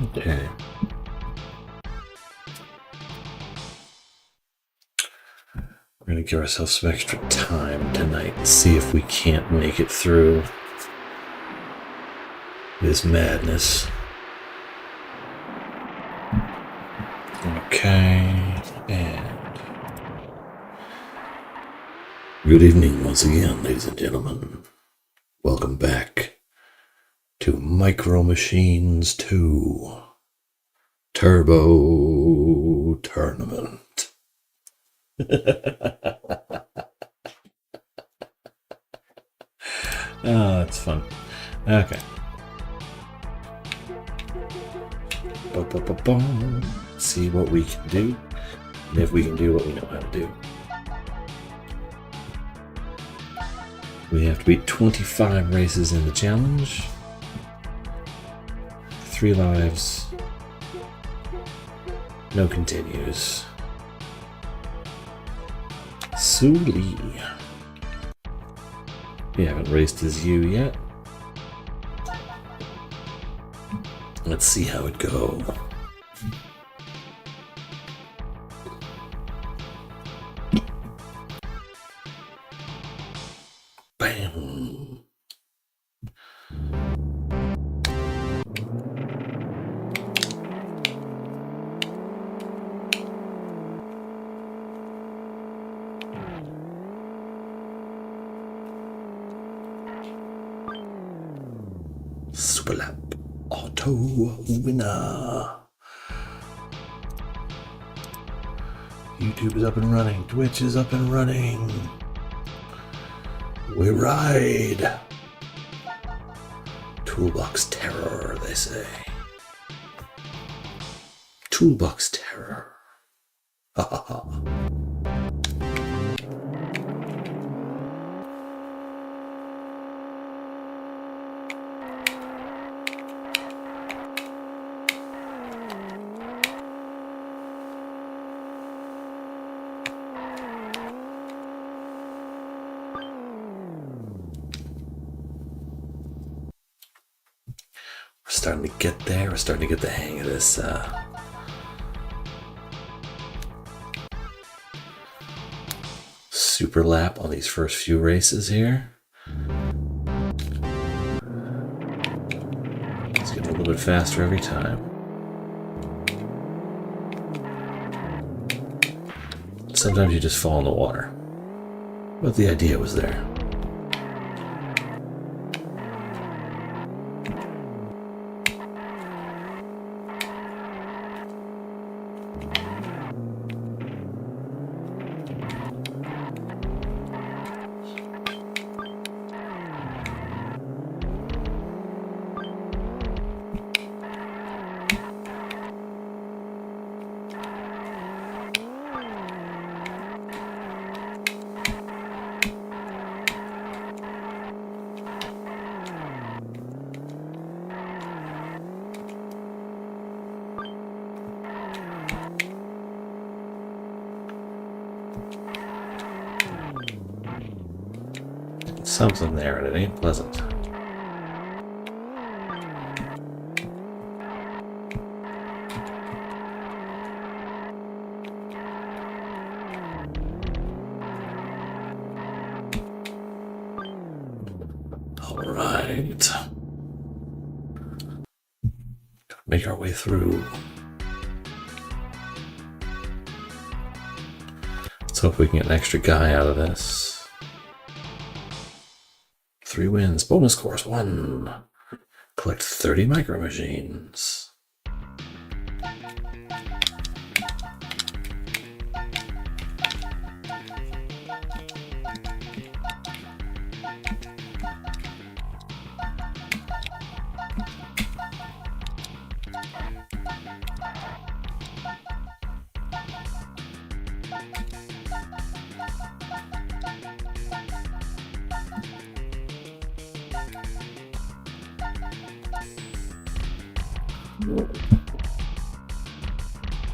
Okay. We're going to give ourselves some extra time tonight and see if we can't make it through this madness. Okay, and good evening once again, ladies and gentlemen. Welcome back to Micro Machines 2 Turbo Tournament. Oh, that's fun. Okay. See what we can do, and if we can do what we know how to do. We have to beat 25 races in the challenge. 3 lives. No continues. Sue Lee. We haven't raced as you yet. Let's see how it goes. Bam. Super lap auto winner. YouTube is up and running. Twitch is up and running. We ride. Toolbox terror, they say. Toolbox terror. Ha ha ha. Starting to get there. We're starting to get the hang of this super lap on these first few races here. It's getting a little bit faster every time. Sometimes you just fall in the water, but the idea was there. Something there, and it ain't pleasant. All right. Make our way through. Let's hope we can get an extra guy out of this. 3 wins. Bonus course 1. Collect 30 micro machines.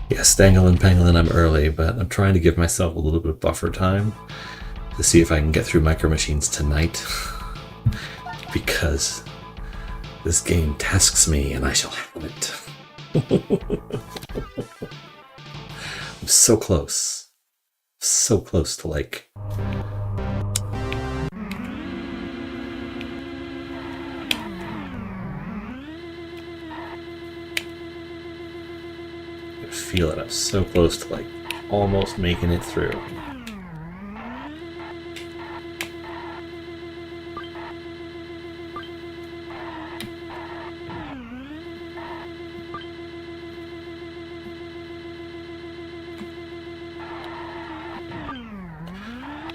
Yeah, Stangle and Pangolin, I'm early, but I'm trying to give myself a little bit of buffer time to see if I can get through Micro Machines tonight, because this game tasks me and I shall have it. I'm so close. So close to like... I feel it. I'm so close to like almost making it through.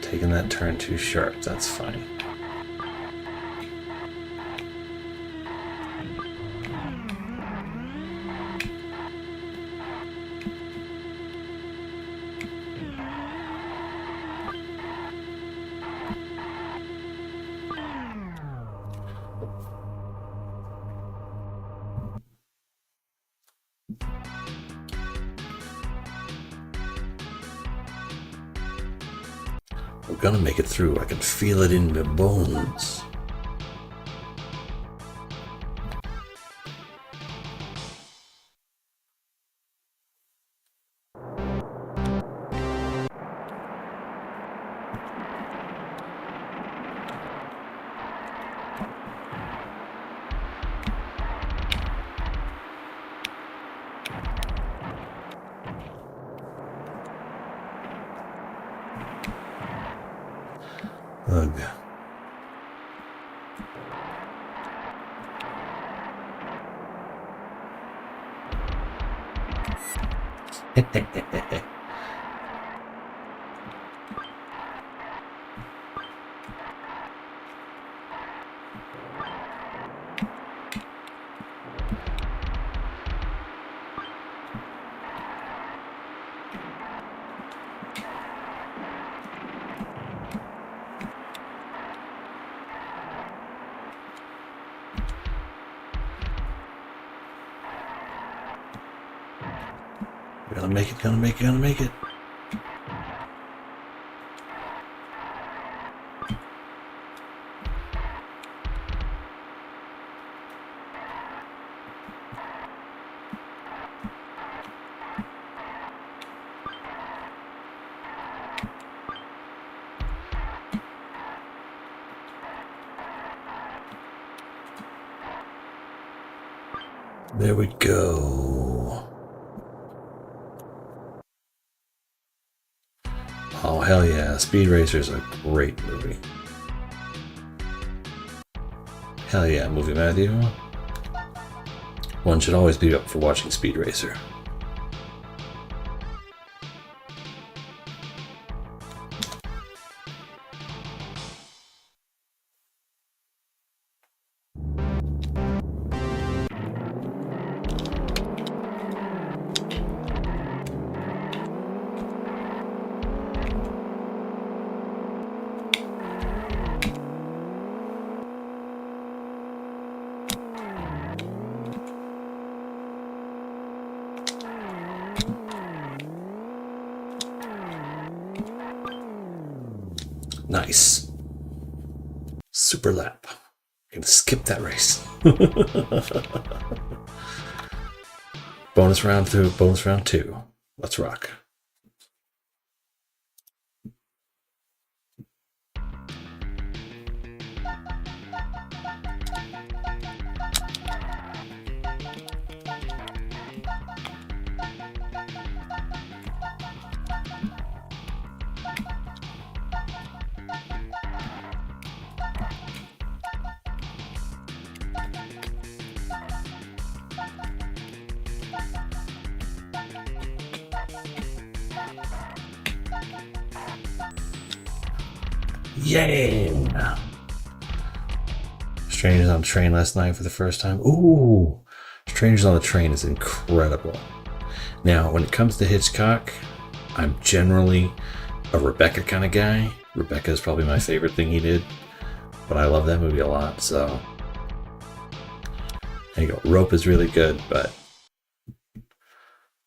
Taking that turn too sharp, that's fine. We're gonna make it through. I can feel it in my bones. Ugh. Gonna make it, gonna make it, gonna make it. There we go. Oh, hell yeah. Speed Racer is a great movie. Hell yeah, movie Matthew. One should always be up for watching Speed Racer. Nice. Super lap. I'm gonna skip that race. Bonus round 2, bonus round 2. Let's rock. Yeah! Strangers on the Train last night for the first time. Ooh! Strangers on the Train is incredible. Now, when it comes to Hitchcock, I'm generally a Rebecca kind of guy. Rebecca is probably my favorite thing he did, but I love that movie a lot, so... There you go. Rope is really good, but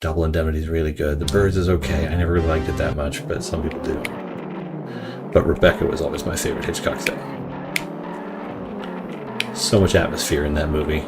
Double Indemnity is really good. The Birds is okay. I never really liked it that much, but some people do. But Rebecca was always my favorite Hitchcock thing. So much atmosphere in that movie.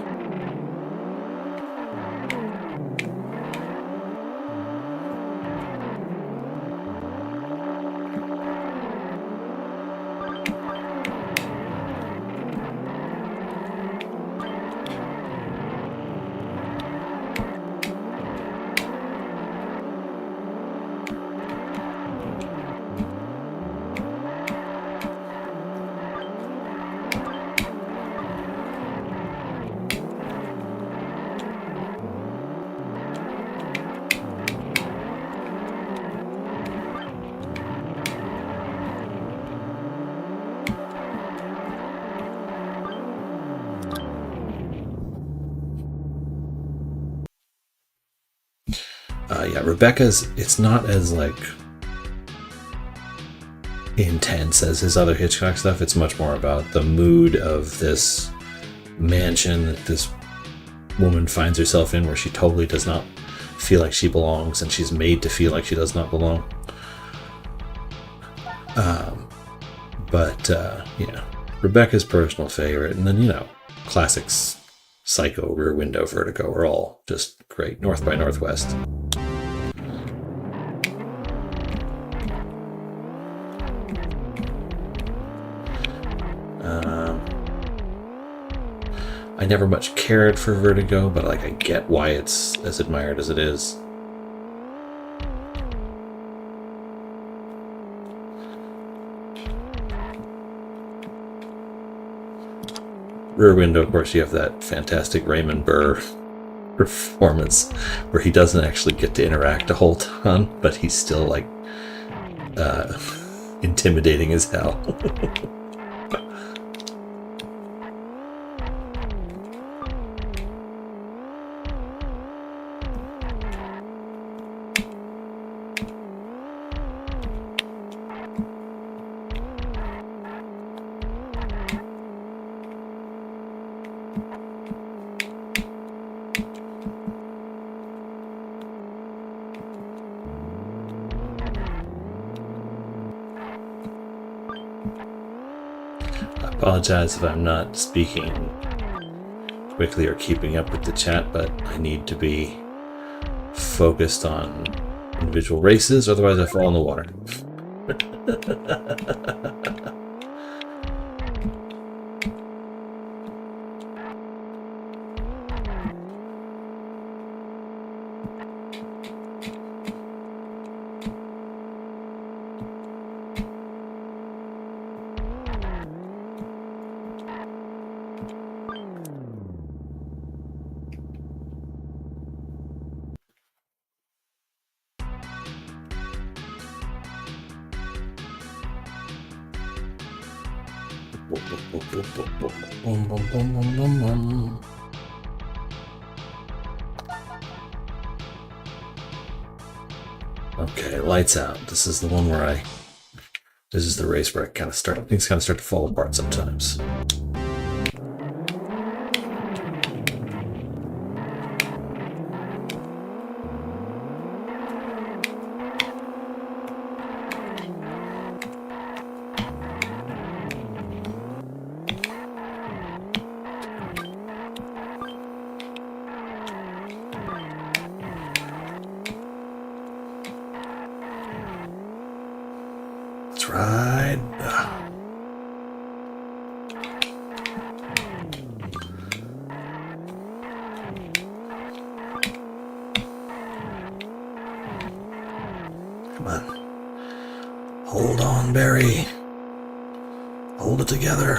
Yeah, Rebecca's, it's not as like intense as his other Hitchcock stuff. It's much more about the mood of this mansion that this woman finds herself in, where she totally does not feel like she belongs, and she's made to feel like she does not belong. Yeah, Rebecca's personal favorite, and then, you know, classics, Psycho, Rear Window, Vertigo are all just great. North by Northwest. I never much cared for Vertigo, but like, I get why it's as admired as it is. Rear Window, of course, you have that fantastic Raymond Burr performance where he doesn't actually get to interact a whole ton, but he's still like intimidating as hell. I apologize if I'm not speaking quickly or keeping up with the chat, but I need to be focused on individual races, otherwise I fall in the water. Okay, lights out. This is the one where this is the race where things kind of start to fall apart sometimes. That's right. Come on. Hold on, Barry. Hold it together.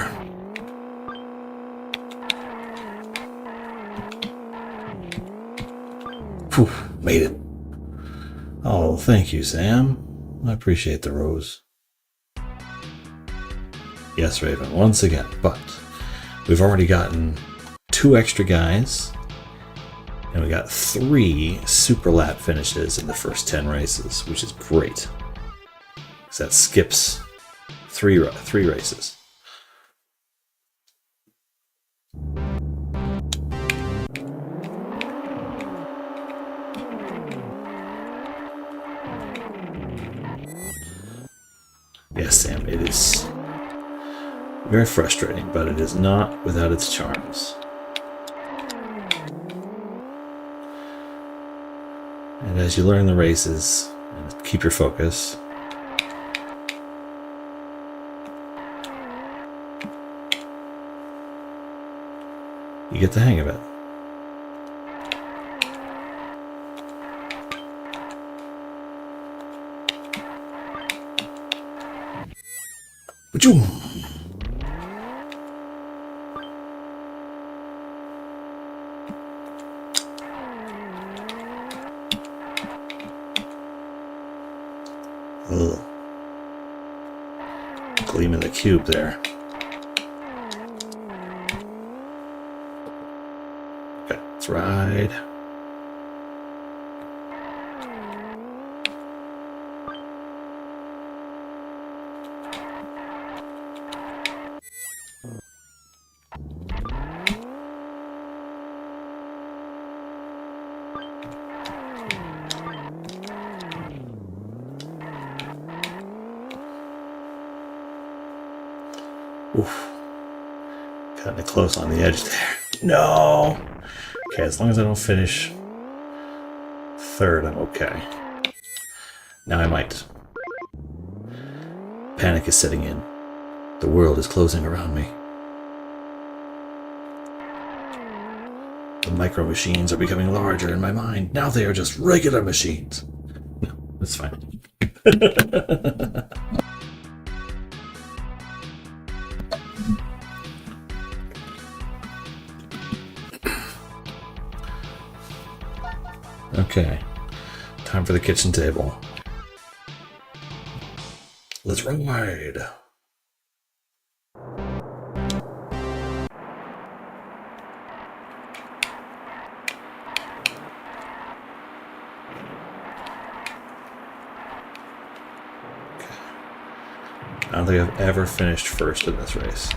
Whew, made it. Oh, thank you, Sam. I appreciate the rose. Yes, Raven, once again, but we've already gotten 2 extra guys, and we got 3 super lap finishes in the first 10 races, which is great. So that skips 3 races. Yes, Sam, it is very frustrating, but it is not without its charms. And as you learn the races, and keep your focus, you get the hang of it. Boom. Gleam in the cube there. Okay, let's ride. Oof. Cutting it close on the edge there. No! Okay, as long as I don't finish third, I'm okay. Now I might. Panic is setting in. The world is closing around me. The micro machines are becoming larger in my mind. Now they are just regular machines. No, that's fine. Okay, time for the kitchen table. Let's ride. I don't think I've ever finished first in this race.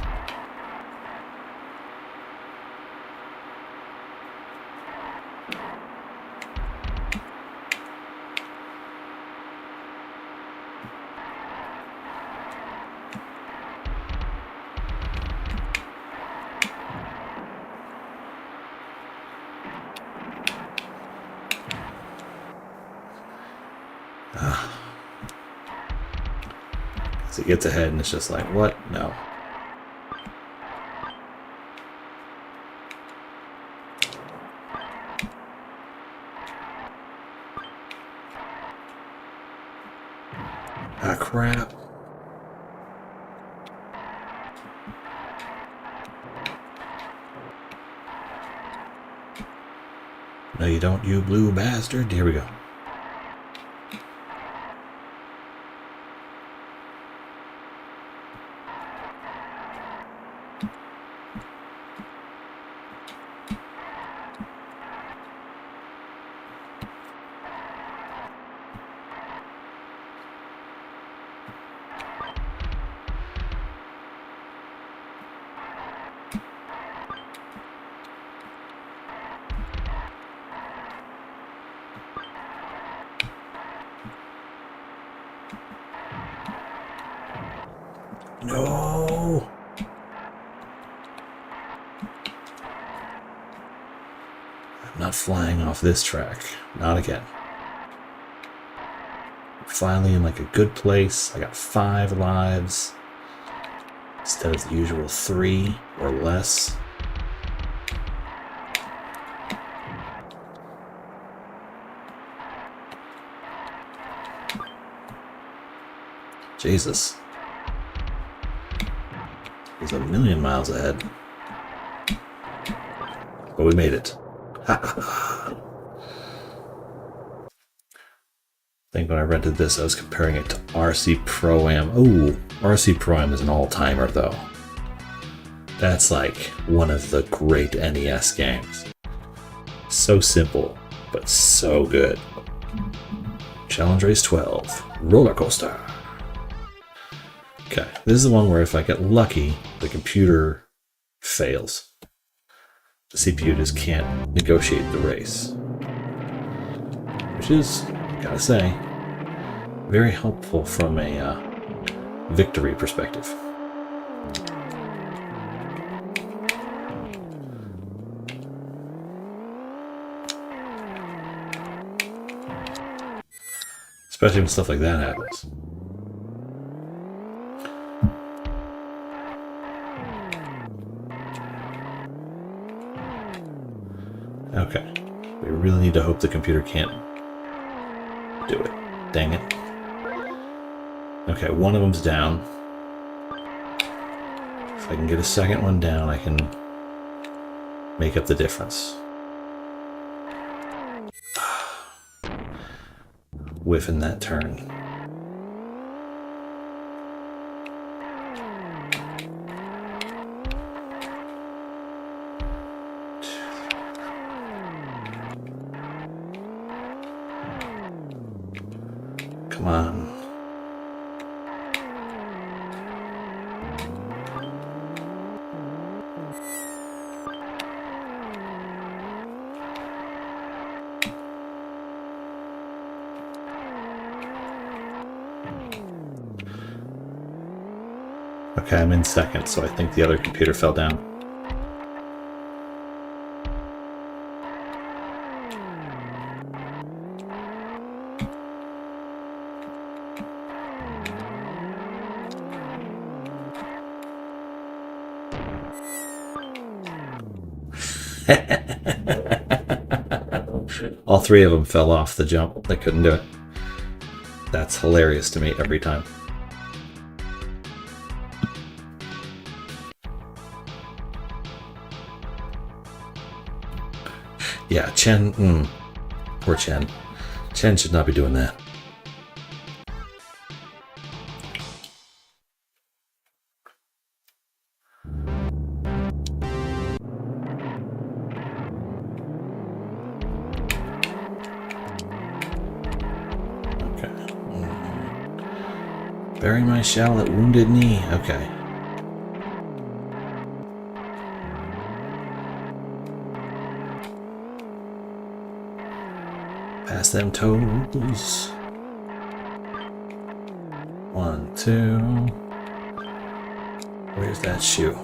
So it gets ahead and it's just like, what? No. Ah, crap. No, you don't, you blue bastard. Here we go. No! I'm not flying off this track. Not again. Finally in like a good place. I got 5 lives instead of the usual 3 or less. Jesus. He's a million miles ahead. But we made it. I think when I rented this, I was comparing it to RC Pro-Am. Oh, RC Pro-Am is an all-timer, though. That's like one of the great NES games. So simple, but so good. Challenge Race 12, Roller Coaster. Okay, this is the one where if I get lucky, the computer fails. The CPU just can't negotiate the race. Which is, gotta say, very helpful from a victory perspective. Especially when stuff like that happens. Okay, we really need to hope the computer can't do it. Dang it. Okay, one of them's down. If I can get a second one down, I can make up the difference. Whiffing that turn. Come on. Okay, I'm in second, so I think the other computer fell down. All three of them fell off the jump. They couldn't do it. That's hilarious to me every time. Yeah, Chen. Poor Chen. Chen should not be doing that. Bury my shell at Wounded Knee. Okay. Pass them toes. 1, 2. Where's that shoe?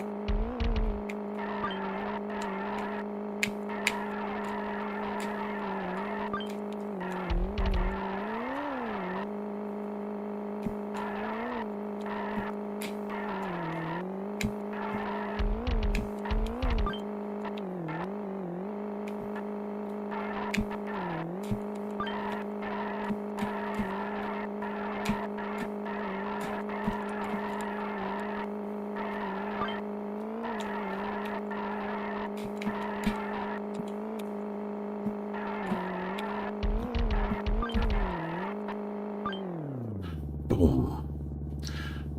Boom.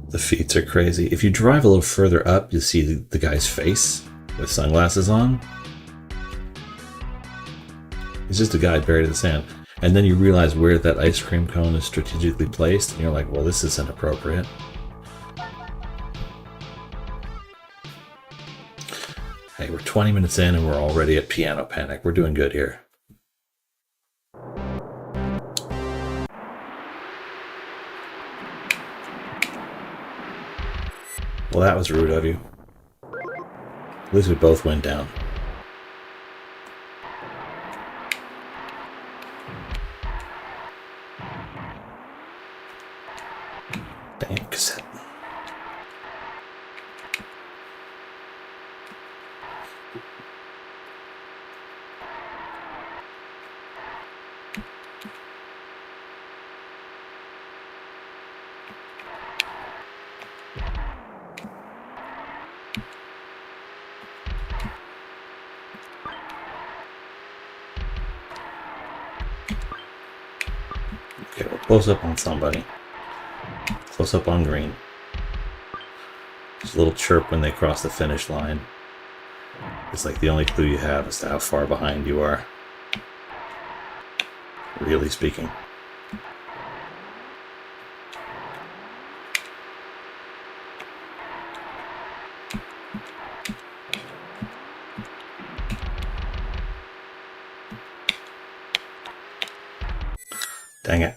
The feats are crazy. If you drive a little further up, you'll see the guy's face with sunglasses on. He's just a guy buried in the sand. And then you realize where that ice cream cone is strategically placed, and you're like, well, this isn't appropriate. Hey, we're 20 minutes in and we're already at Piano Panic. We're doing good here. Well, that was rude of you. At least we both went down. Dang cassette. Okay, we'll close up on somebody. Close up on green. Just a little chirp when they cross the finish line. It's like the only clue you have as to how far behind you are. Really speaking. Dang it.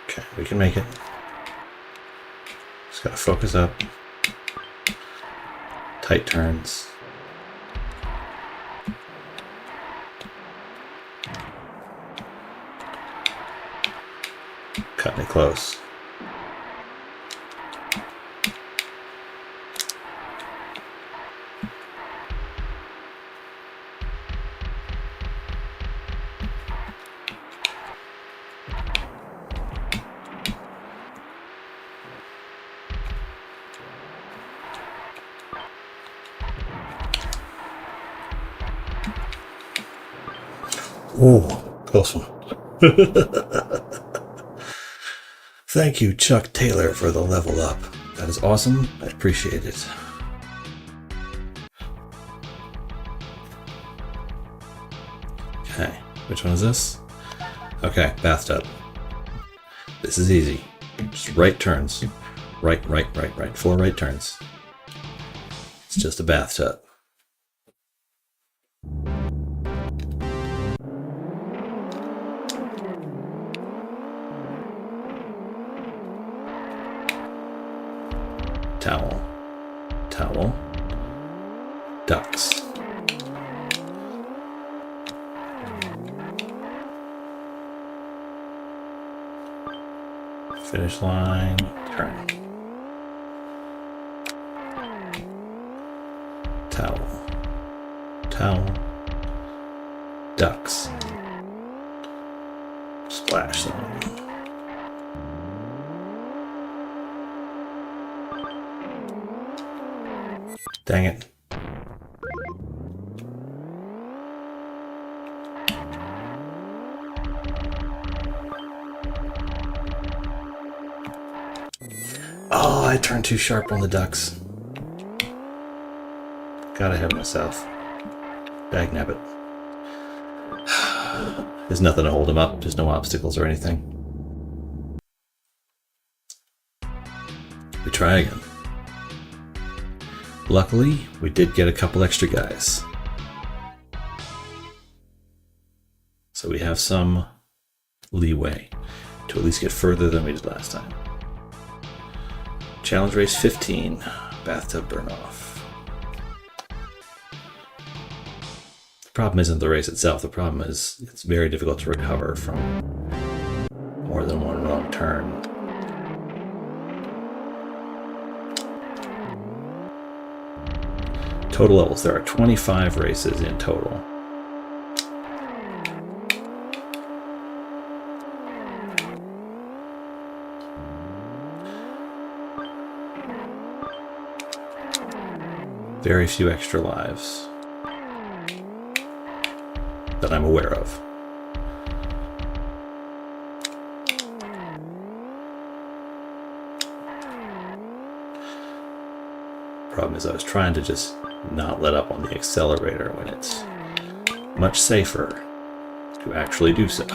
Okay, we can make it. Just gotta focus up. Tight turns. Cutting it close. Ooh, close one. Thank you, Chuck Taylor, for the level up. That is awesome. I appreciate it. Okay, which one is this? Okay, bathtub. This is easy. Just right turns. Right. 4 right turns. It's just a bathtub. Towel, towel, ducks. Finish line, turn. Towel, towel, ducks. Splash zone. Dang it. Oh, I turned too sharp on the ducks. Got ahead of myself. Dagnabbit. There's nothing to hold him up. There's no obstacles or anything. We try again. Luckily, we did get a couple extra guys. So we have some leeway to at least get further than we did last time. Challenge race 15, bathtub burn off. The problem isn't the race itself. The problem is it's very difficult to recover from more than one wrong turn. Total levels, there are 25 races in total. Very few extra lives that I'm aware of. Problem is I was trying to just not let up on the accelerator when it's much safer to actually do so.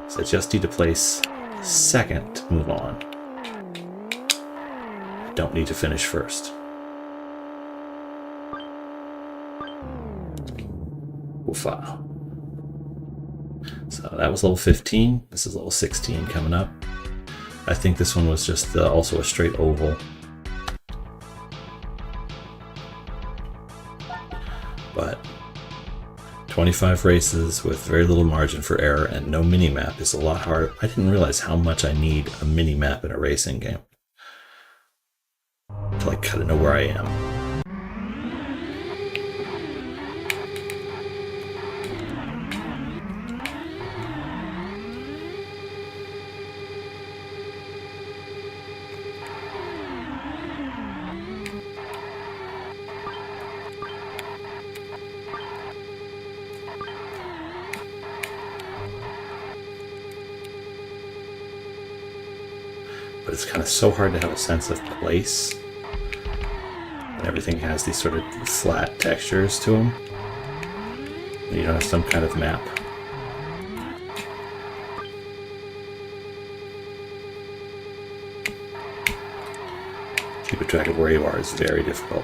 So I just need to place second to move on. I don't need to finish first. Oofa. So that was level 15. This is level 16 coming up. I think this one was just also a straight oval. But 25 races with very little margin for error and no mini-map is a lot harder. I didn't realize how much I need a mini-map in a racing game to like kind of know where I am. But it's kind of so hard to have a sense of place. And everything has these sort of flat textures to them. You don't have some kind of map. Keeping track of where you are is very difficult.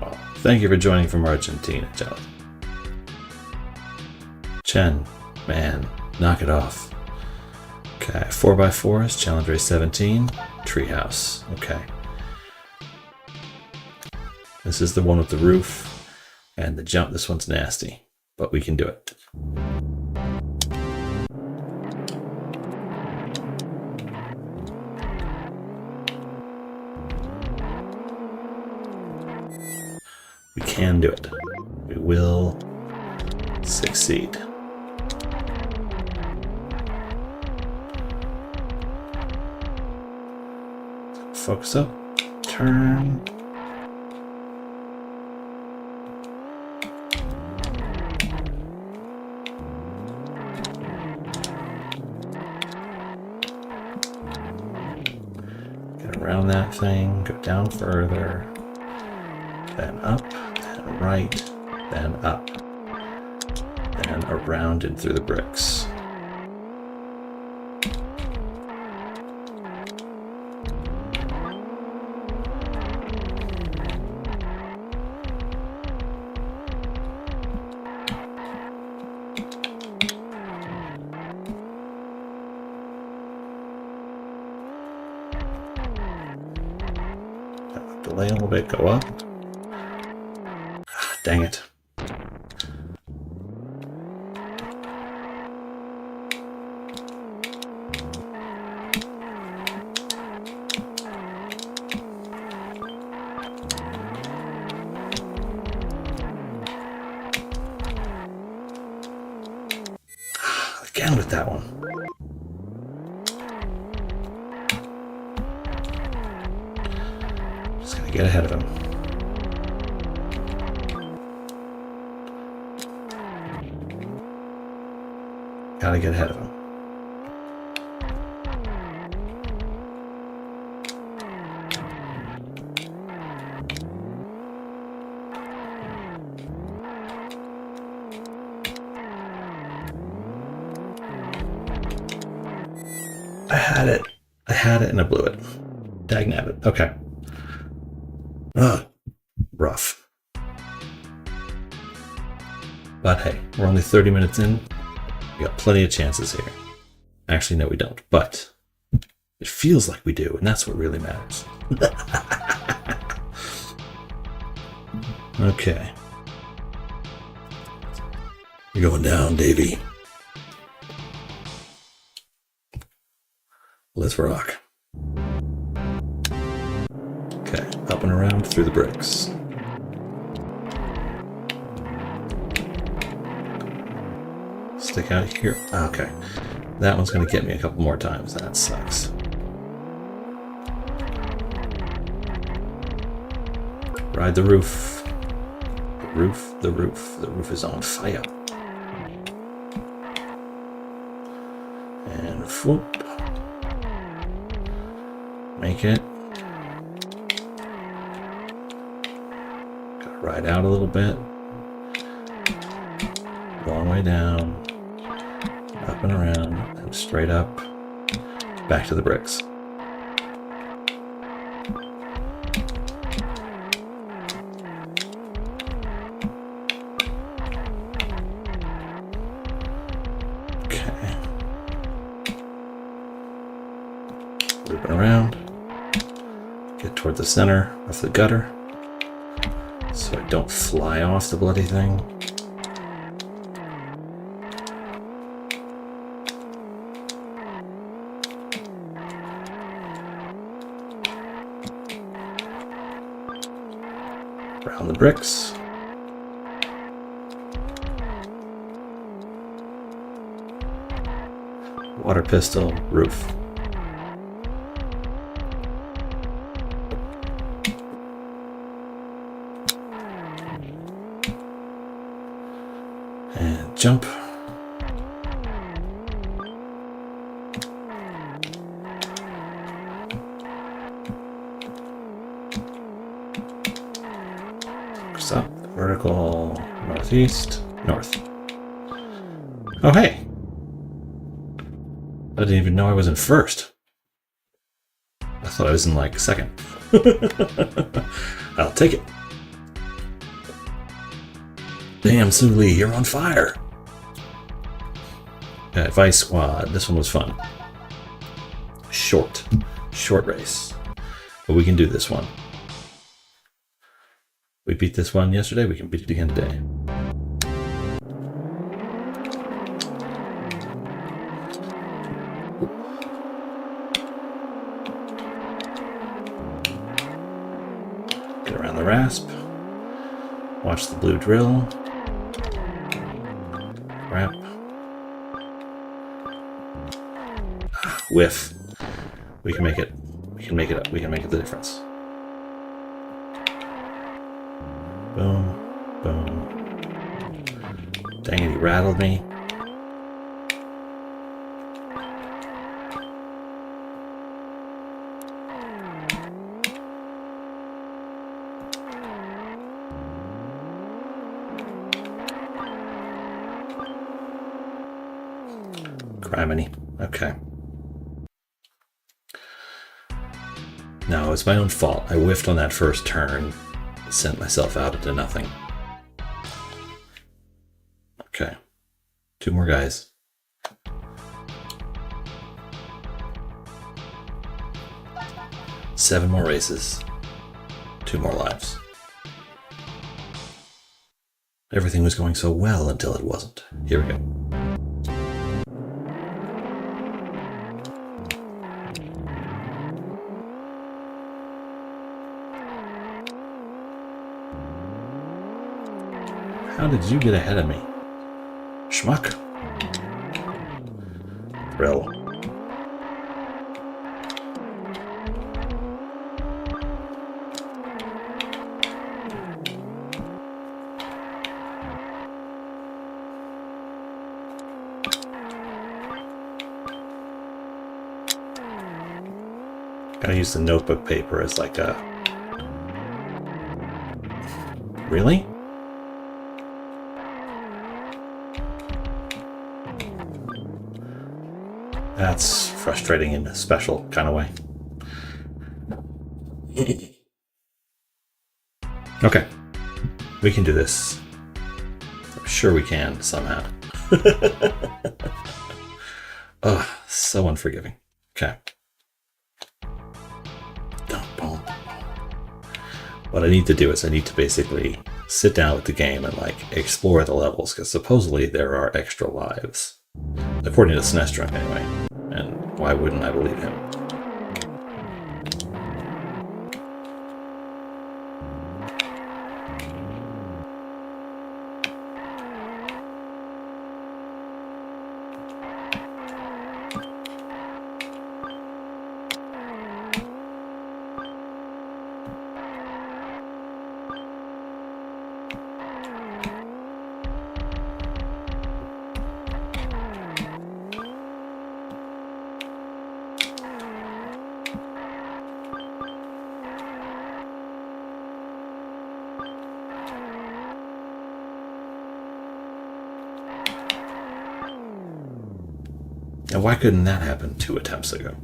Well, thank you for joining from Argentina, Jonathan. Chen, man, knock it off. Okay, 4x4s, challenge race 17, treehouse. Okay. This is the one with the roof and the jump. This one's nasty, but we can do it. We can do it. We will succeed. Focus up, turn. Get around that thing, go down further, then up, then right, then up, then around and through the bricks. delay a little bit, go up. Ah, dang it. Again with that one. Just gotta get ahead of him. Gotta get ahead of him. I had it and I blew it. Dagnabbit. Okay. Ugh. Rough. But hey, we're only 30 minutes in. We got plenty of chances here. Actually, no, we don't. But it feels like we do, and that's what really matters. Okay. You're going down, Davey. Let's rock. Okay, up and around through the bricks. Stick out here. Okay, that one's going to get me a couple more times. That sucks. Ride the roof. The roof, the roof. The roof is on fire. And whoop. Make it. Gotta ride out a little bit. Long way down. Up and around. And straight up. Back to the bricks. Okay. Looping around. Get toward the center of the gutter so I don't fly off the bloody thing. Around the bricks. Water pistol, roof. And jump. Up, vertical, northeast, north. Oh, hey. I didn't even know I was in first. I thought I was in like second. I'll take it. Damn, Sue Lee, you're on fire. Vice Squad. This one was fun. Short race. But we can do this one. We beat this one yesterday, we can beat it again today. Get around the rasp. Watch the blue drill. Crap. Whiff. We can make it. We can make it up. We can make the difference. Boom, boom. Dang it, he rattled me. Criminy. Okay. No, it's my own fault. I whiffed on that first turn. Sent myself out into nothing. Okay. 2 more guys. Seven more races. 2 more lives. Everything was going so well until it wasn't. Here we go. How did you get ahead of me? Schmuck. Thrill. Gotta use the notebook paper as like a... Really? That's frustrating in a special kind of way. Okay. We can do this. I'm sure we can somehow. Oh, so unforgiving. Okay. What I need to do is I need to basically sit down with the game and like explore the levels, because supposedly there are extra lives. According to SNES Drunk anyway. And why wouldn't I believe him? And why couldn't that happen 2 attempts ago?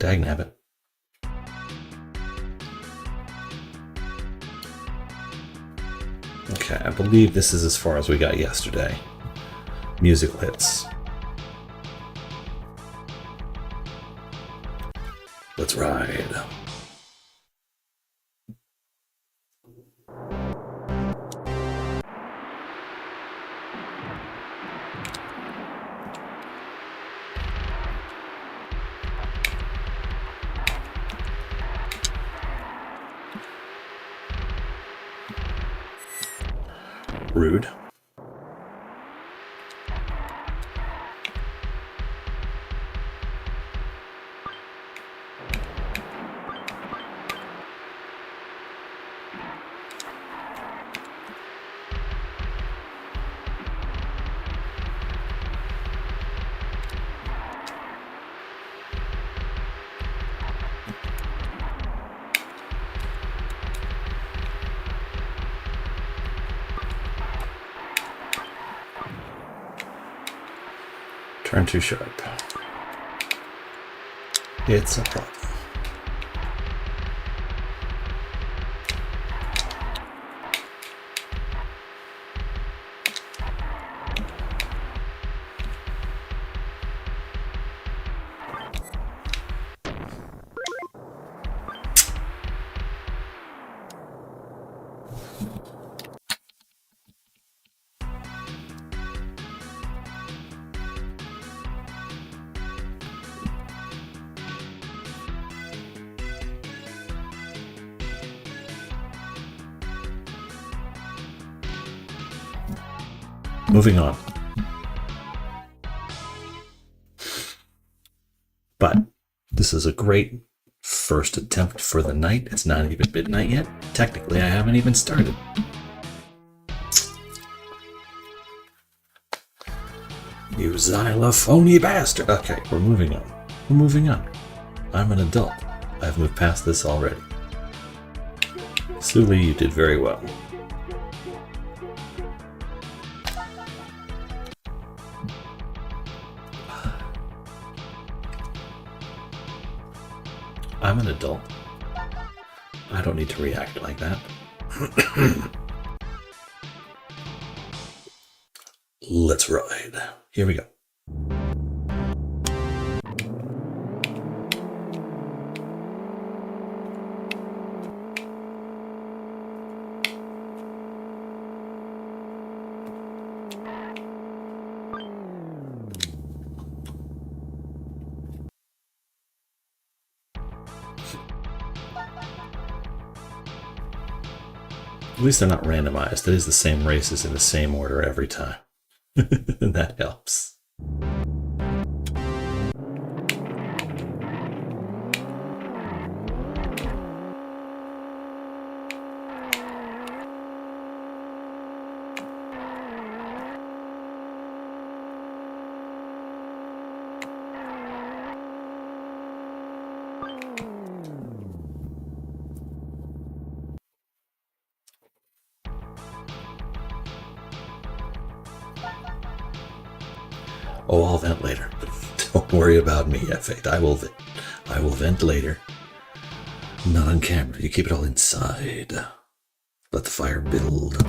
Dagnabbit. Okay, I believe this is as far as we got yesterday. Musical hits. Let's ride. Rude. Turn too sharp. It's a problem. Moving on. But this is a great first attempt for the night. It's not even midnight yet. Technically, I haven't even started. You xylophony bastard. Okay, we're moving on. We're moving on. I'm an adult. I've moved past this already. Suli, you did very well. I'm an adult. I don't need to react like that. Let's ride. Here we go. At least they're not randomized. It is the same races in the same order every time. That helps. Oh, I'll vent later. Don't worry about me, F8. I will vent later. Not on camera. You keep it all inside. Let the fire build.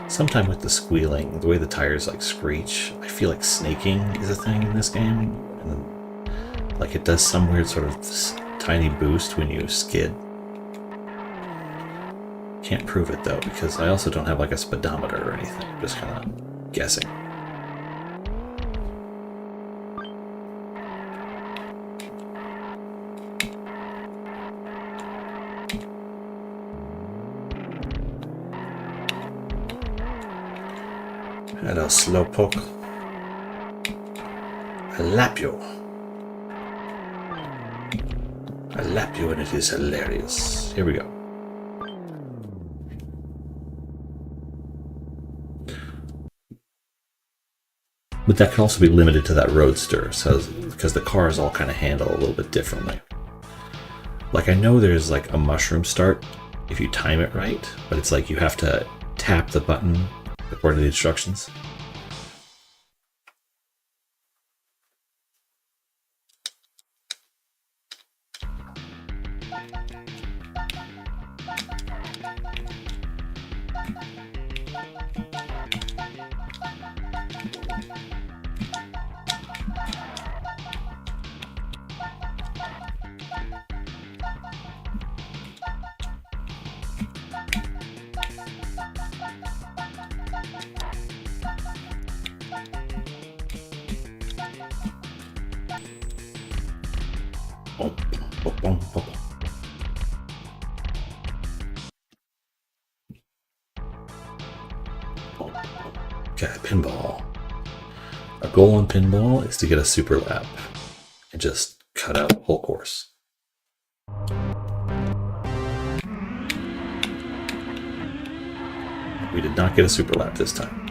Sometime with the squealing, the way the tires like screech, I feel like snaking is a thing in this game. And then, like it does some weird sort of tiny boost when you skid. Can't prove it though, because I also don't have like a speedometer or anything. I'm just kind of guessing. Hello, slowpoke. I lap you. I lap you and it is hilarious. Here we go. But that can also be limited to that roadster, so because the cars all kind of handle a little bit differently. Like I know there's like a mushroom start if you time it right, but it's like you have to tap the button according to the instructions. Okay, pinball. Our goal on pinball is to get a super lap and just cut out the whole course. We did not get a super lap this time.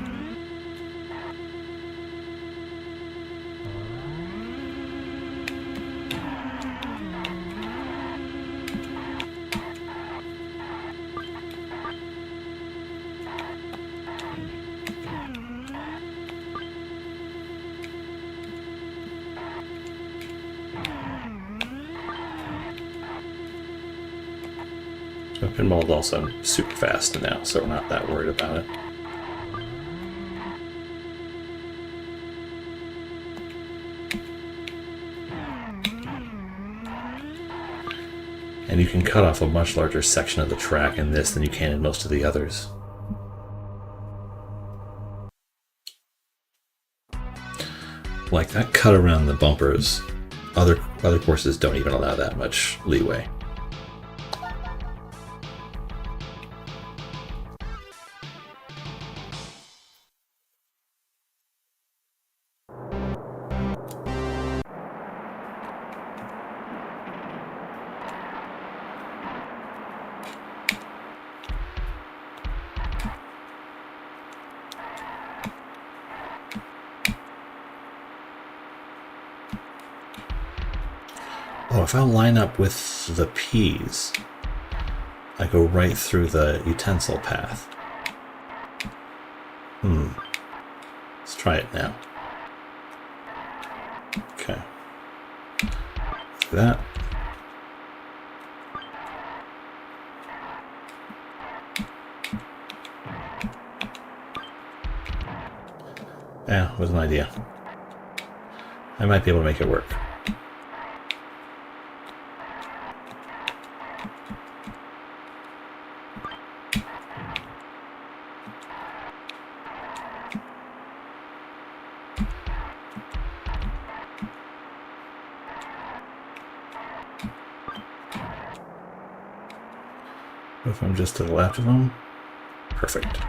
Pinball is also super fast now, so we're not that worried about it. And you can cut off a much larger section of the track in this than you can in most of the others. Like that cut around the bumpers, other courses don't even allow that much leeway. Oh, if I line up with the P's, I go right through the utensil path. Let's try it now. Okay. Do that. Yeah, was an idea. I might be able to make it work. If I'm just to the left of them, perfect.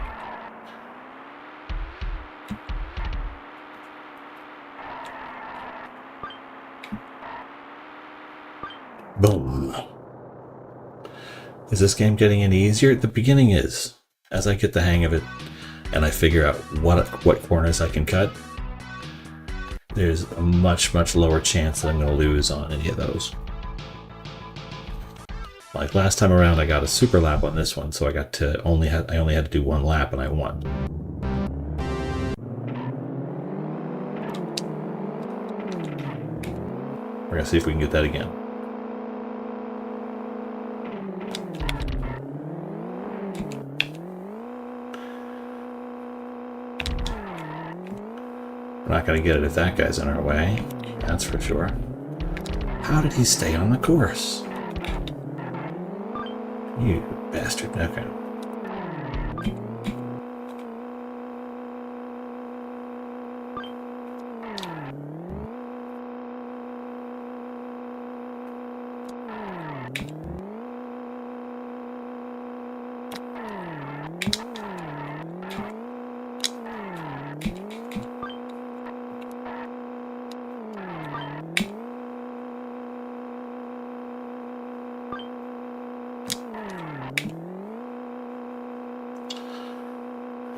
Boom. Is this game getting any easier? The beginning is. As I get the hang of it and I figure out what corners I can cut, there's a much, much lower chance that I'm going to lose on any of those. Like last time around, I got a super lap on this one, so I only had to do one lap and I won. We're gonna see if we can get that again. We're not gonna get it if that guy's in our way, that's for sure. How did he stay on the course? You bastard. Okay.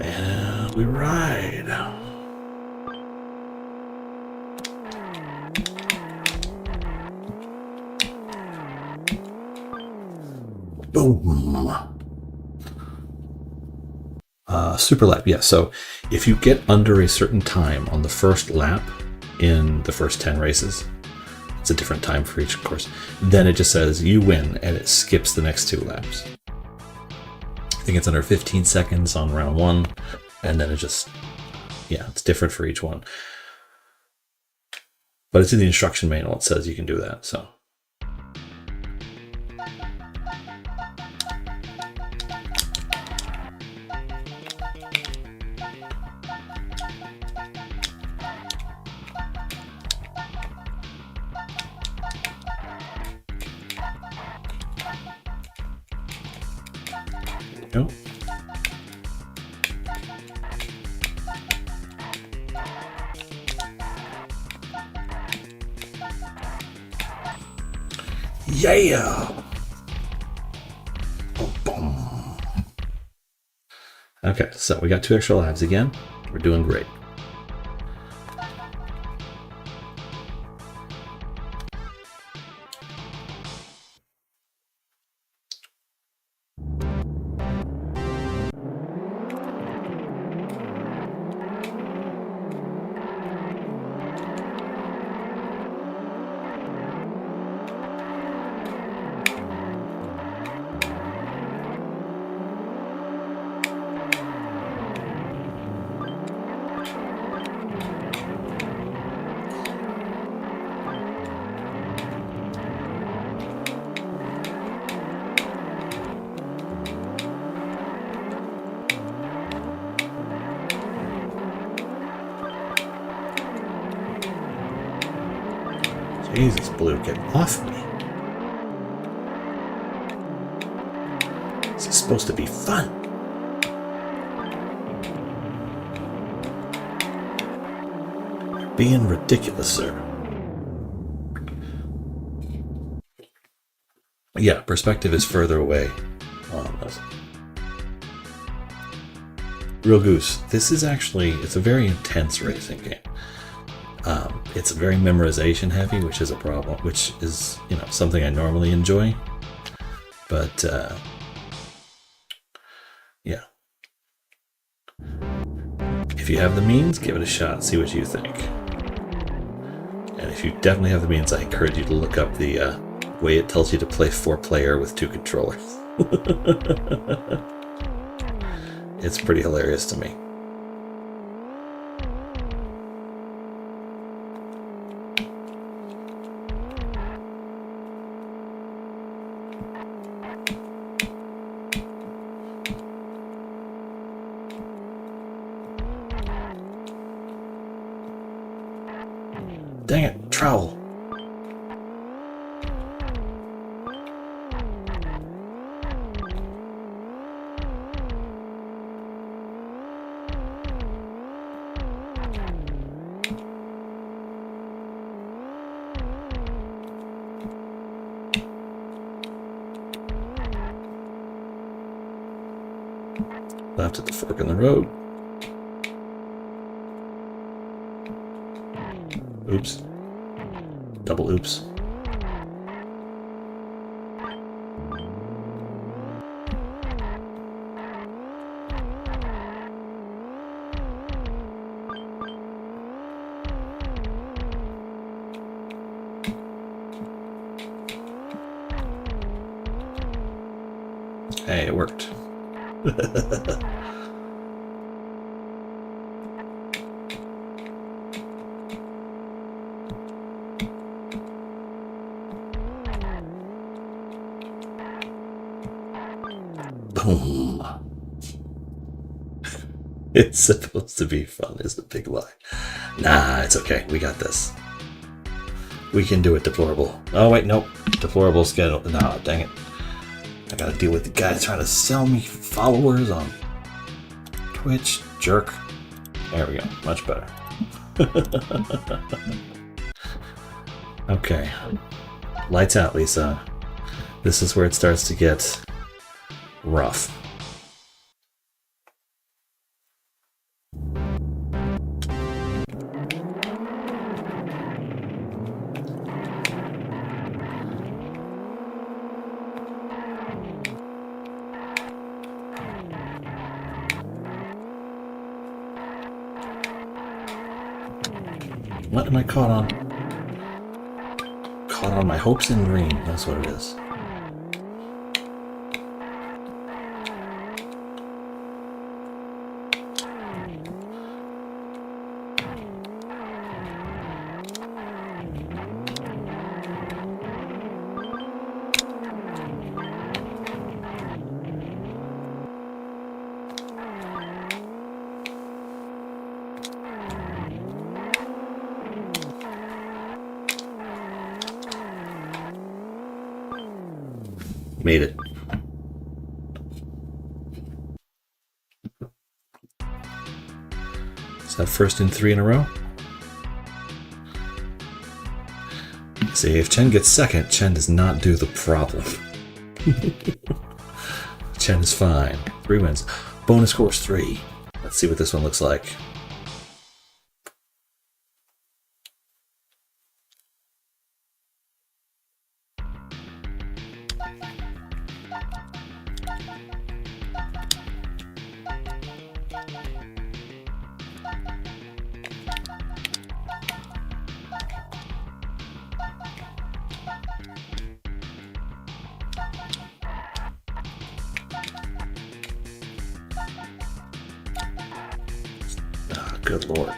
And we ride. Boom. Super lap, yeah. So if you get under a certain time on the first lap in the first 10 races, it's a different time for each course, then it just says you win and it skips the next 2 laps. I think it's under 15 seconds on round 1, and then it just, yeah, it's different for each one. But it's in the instruction manual, it says you can do that, so. Go. Yeah. Boom. Okay, so we got 2 extra lives again. We're doing great. Jesus, Blue, get off me. This is supposed to be fun. You're being ridiculous, sir. Yeah, perspective is further away on this. Real Goose, this is actually, it's a very intense racing game. It's very memorization heavy, which is a problem, which is, you know, something I normally enjoy. But, yeah. If you have the means, give it a shot, see what you think. And if you definitely have the means, I encourage you to look up the way it tells you to play 4-player with 2 controllers. It's pretty hilarious to me. Dang it, trowel. Left at the fork in the road. Oops. Double oops. Hey, it worked. Boom. It's supposed to be fun is the big lie. Nah, it's okay. We got this. We can do it, Deplorable. Oh, wait, nope. Deplorable schedule. Nah, dang it. I gotta deal with the guy trying to sell me followers on Twitch. Jerk. There we go. Much better. Okay. Lights out, Lisa. This is where it starts to get rough. What am I caught on? Caught on my hopes in green. That's what it is. Made it. Is that first in 3 in a row? See, if Chen gets second, Chen does not do the problem. Chen is fine. 3 wins. Bonus course 3. Let's see what this one looks like. Good lord.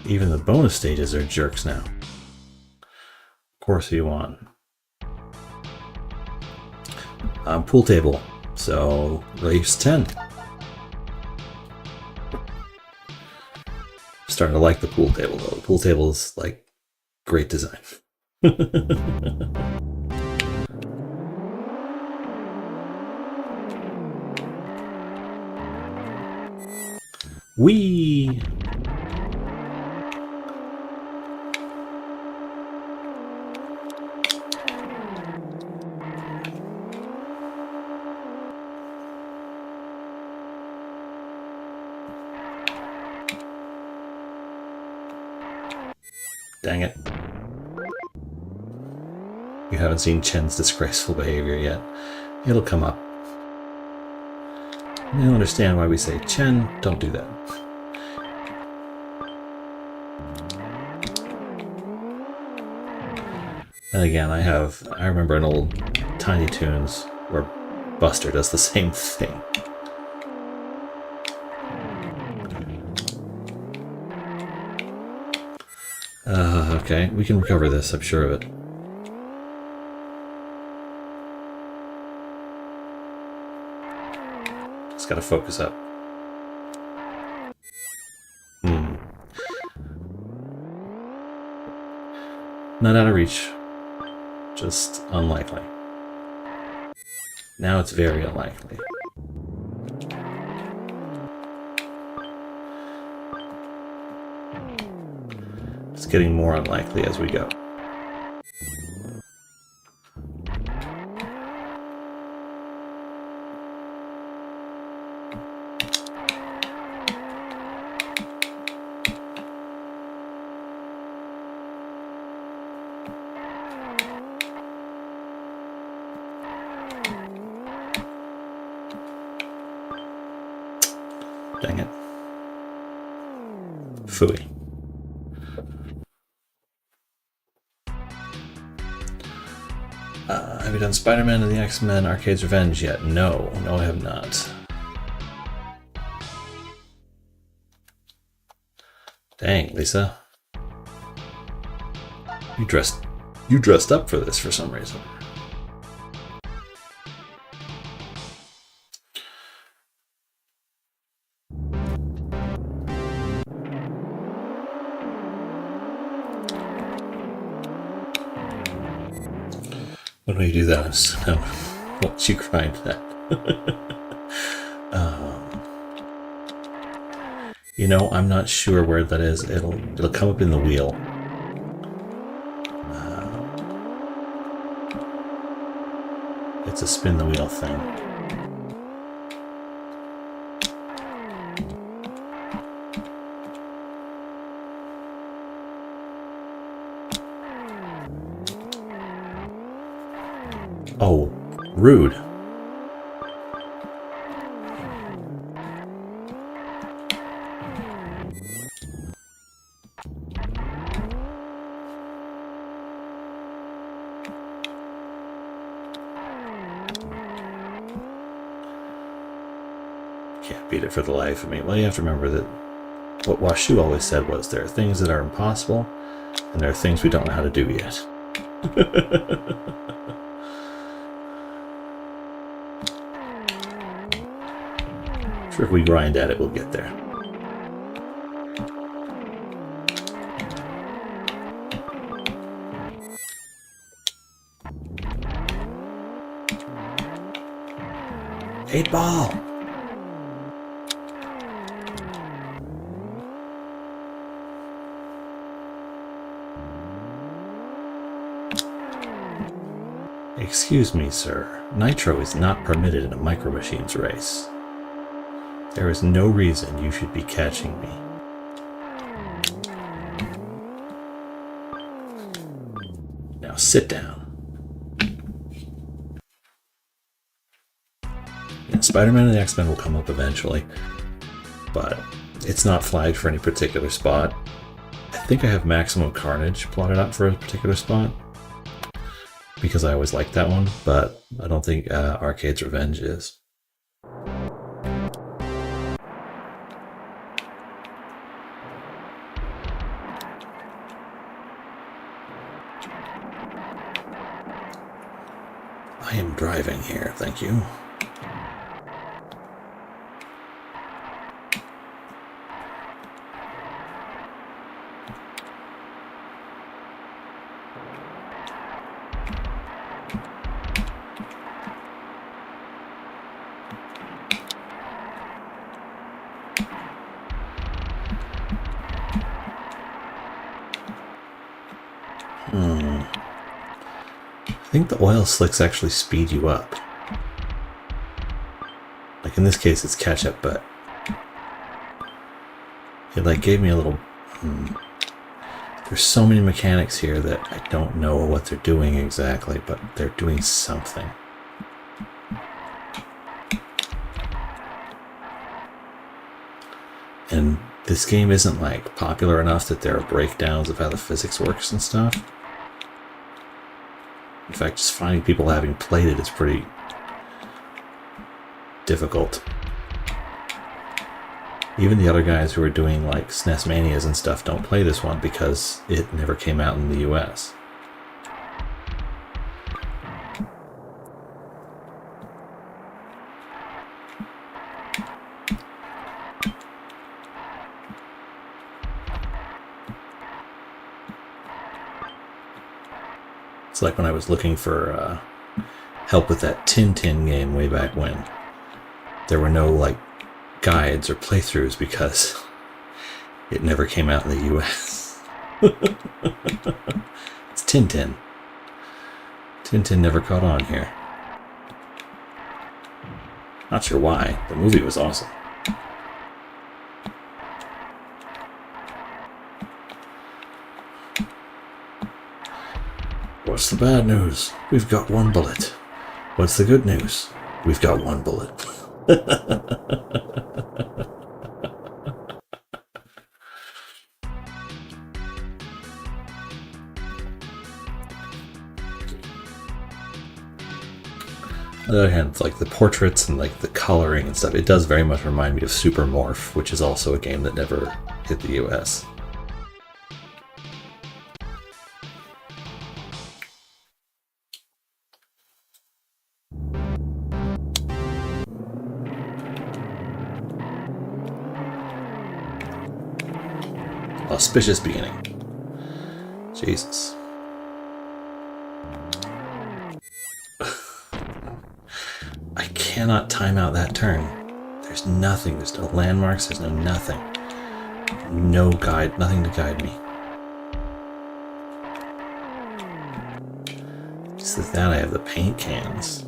Even the bonus stages are jerks now. Of course you won. Pool table. So, race 10. Starting to like the pool table though. The pool table is like great design. Whee! Dang it. You haven't seen Chen's disgraceful behavior yet. It'll come up. You'll understand why we say, Chen, don't do that. And again, I remember an old Tiny Toons where Buster does the same thing. Okay, we can recover this, I'm sure of it. Just Just gotta focus up. Not out of reach. Just unlikely. Now it's very unlikely. It's getting more unlikely as we go. Dang it. Phooey. Have you done Spider-Man and the X-Men Arcade's Revenge yet? No, I have not. Dang, Lisa. You dressed up for this for some reason. When do you do that? So, once you grind that. You know, I'm not sure where that is. It'll come up in the wheel. It's a spin the wheel thing. Oh, rude. Can't beat it for the life of me. Well, you have to remember that what Washu always said was there are things that are impossible, and there are things we don't know how to do yet. Sure, if we grind at it, we'll get there. Eight ball! Excuse me, sir. Nitro is not permitted in a Micro Machines race. There is no reason you should be catching me. Now sit down. Yeah, Spider-Man and the X-Men will come up eventually, but it's not flagged for any particular spot. I think I have Maximum Carnage plotted out for a particular spot, because I always liked that one, but I don't think Arcade's Revenge is. I am driving here, thank you. I think the oil slicks actually speed you up. Like in this case, it's ketchup, but it like gave me a little. There's so many mechanics here that I don't know what they're doing exactly, but they're doing something. And this game isn't like popular enough that there are breakdowns of how the physics works and stuff. In fact, just finding people having played it is pretty difficult. Even the other guys who are doing like SNES Manias and stuff don't play this one because it never came out in the US. It's like when I was looking for help with that Tintin game way back when. There were no like guides or playthroughs because it never came out in the US. It's Tintin. Tintin never caught on here. Not sure why. The movie was awesome. What's the bad news? We've got one bullet. What's the good news? We've got one bullet. On the other hand, it's like the portraits and like the coloring and stuff, it does very much remind me of Super Morph, which is also a game that never hit the US. Auspicious beginning. Jesus. I cannot time out that turn. There's nothing. There's no landmarks. There's no nothing. No guide. Nothing to guide me. Just with that, I have the paint cans.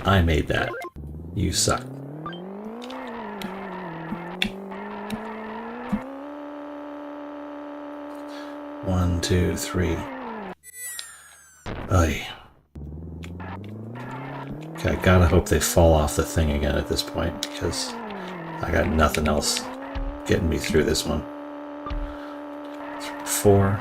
I made that. You suck. One, two, three. Ay. Okay, I gotta hope they fall off the thing again at this point, because I got nothing else getting me through this one. 4.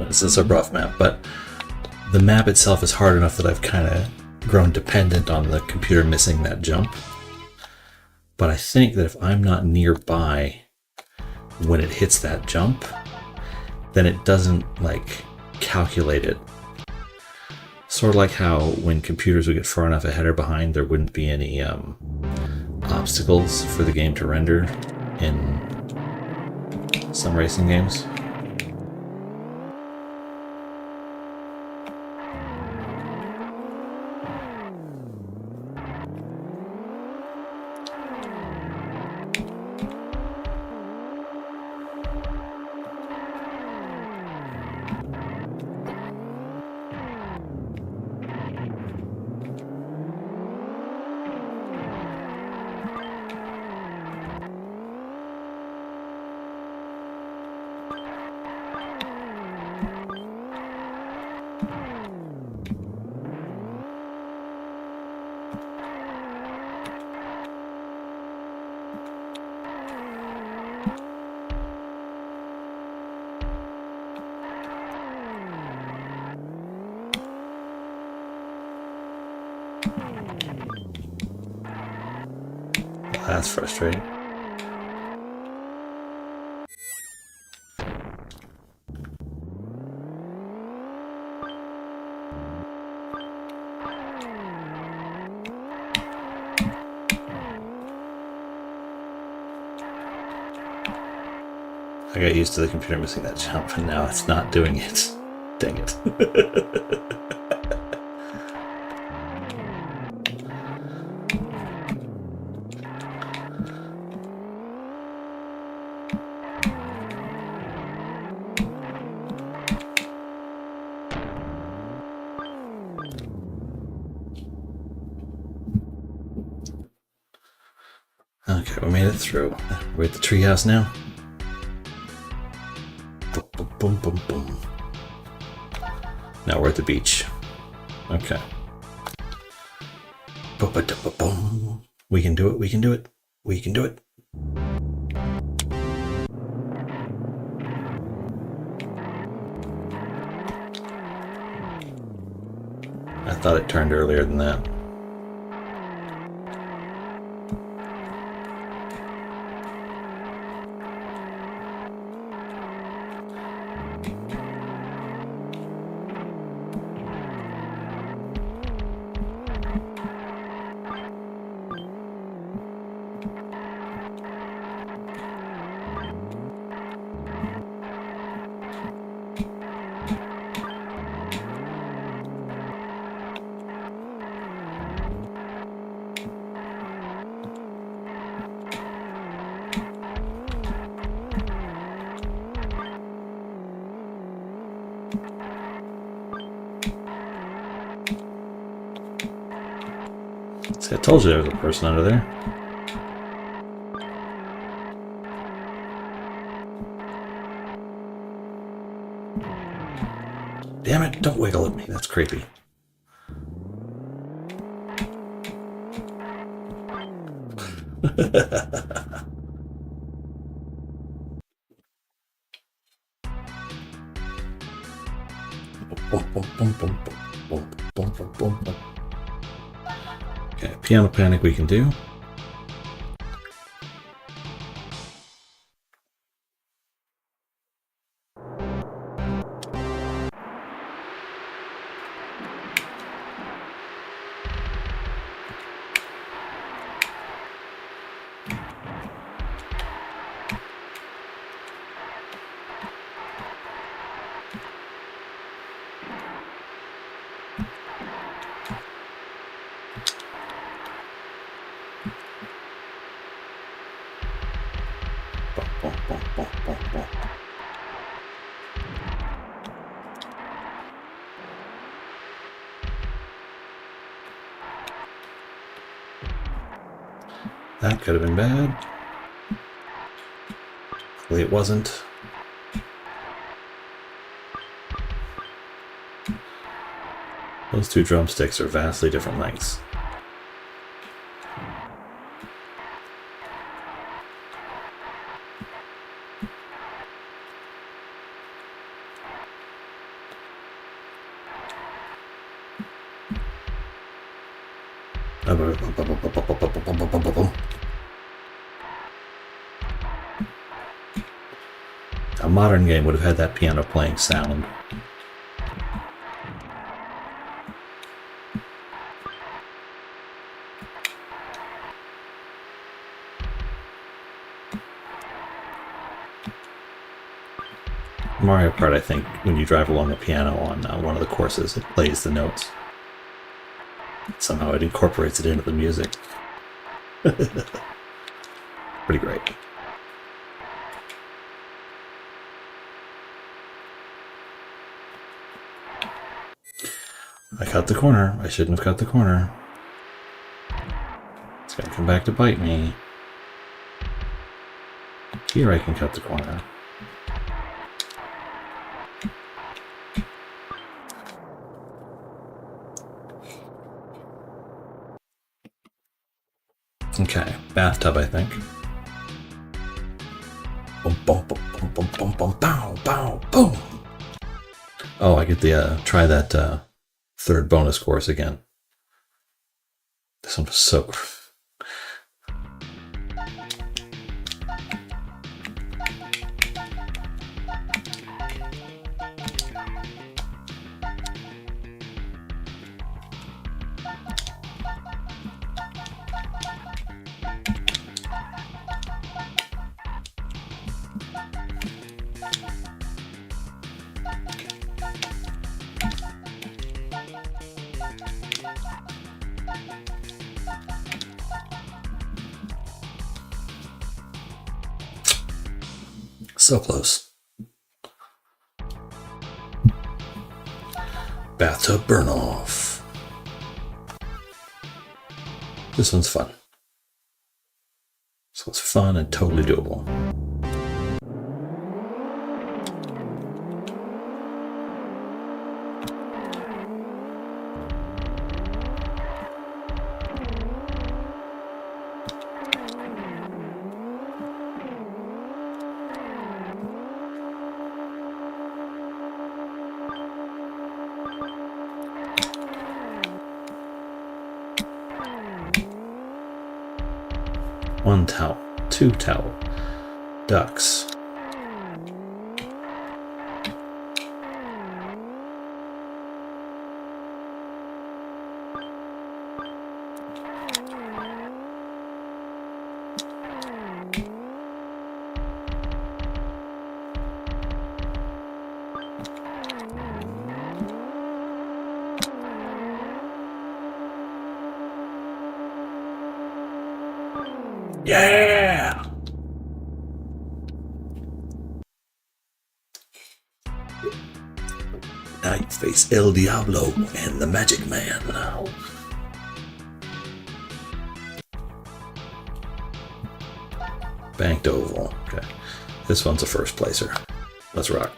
This is a rough map, but the map itself is hard enough that I've kind of grown dependent on the computer missing that jump. But I think that if I'm not nearby when it hits that jump, then it doesn't like calculate it. Sort of like how when computers would get far enough ahead or behind, there wouldn't be any obstacles for the game to render in some racing games. That's frustrating. I got used to the computer missing that jump, and now it's not doing it. Dang it. Okay, we made it through. We're at the treehouse now. Boom, boom, boom, boom, boom. Now we're at the beach. Okay. Boom, boom, boom, boom. We can do it. We can do it. We can do it. I thought it turned earlier than that. See, I told you there was a person under there. Damn it, don't wiggle at me. That's creepy. Okay, piano panic we can do. That could have been bad. Hopefully it wasn't. Those two drumsticks are vastly different lengths. A modern game would have had that piano playing sound. Mario Kart, I think, when you drive along a piano on one of the courses, it plays the notes. Somehow it incorporates it into the music. Pretty great. I cut the corner. I shouldn't have cut the corner. It's gonna come back to bite me. Here I can cut the corner. Okay, bathtub, I think. Boom, boom, boom, boom, boom, boom, boom, bow, bow, boom. Oh, I get the try that third bonus course again. This one was so. So close. Bathtub burn off. This one's fun. So it's fun and totally doable. One towel, two towel, ducks. Yeah! Now you face El Diablo and the Magic Man. Banked oval. Okay. This one's a first placer. Let's rock.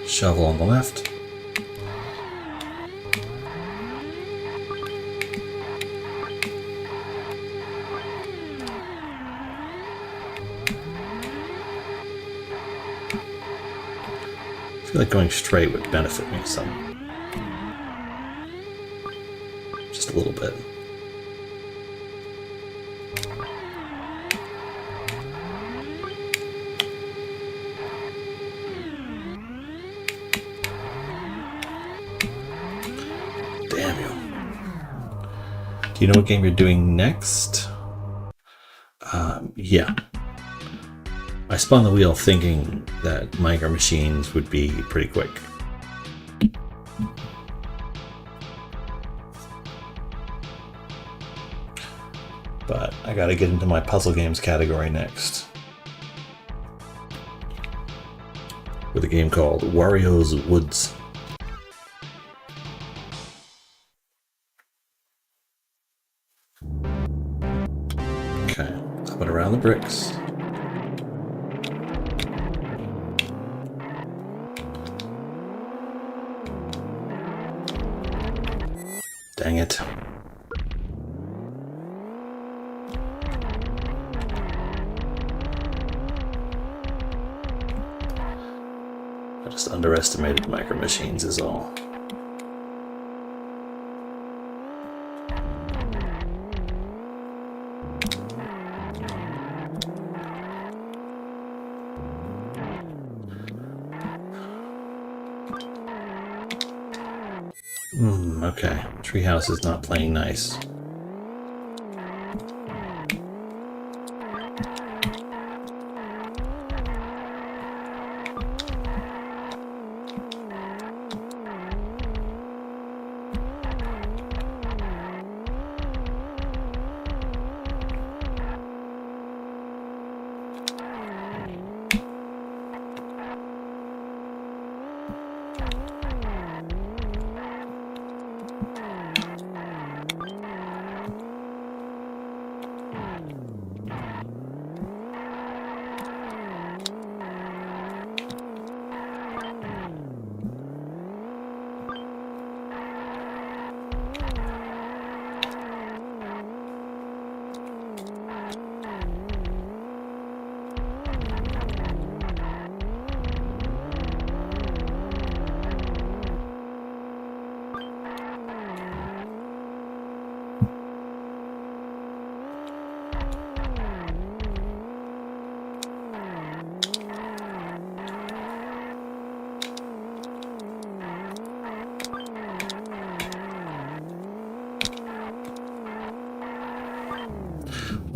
Shovel on the left. I feel like going straight would benefit me some. Just a little bit. Damn you. Do you know what game you're doing next? Yeah. I spun the wheel thinking that Micro Machines would be pretty quick. But I gotta get into my puzzle games category next. With a game called Wario's Woods. Okay, up and around the bricks. Dang it. I just underestimated Micro Machines is all. Okay. Treehouse is not playing nice.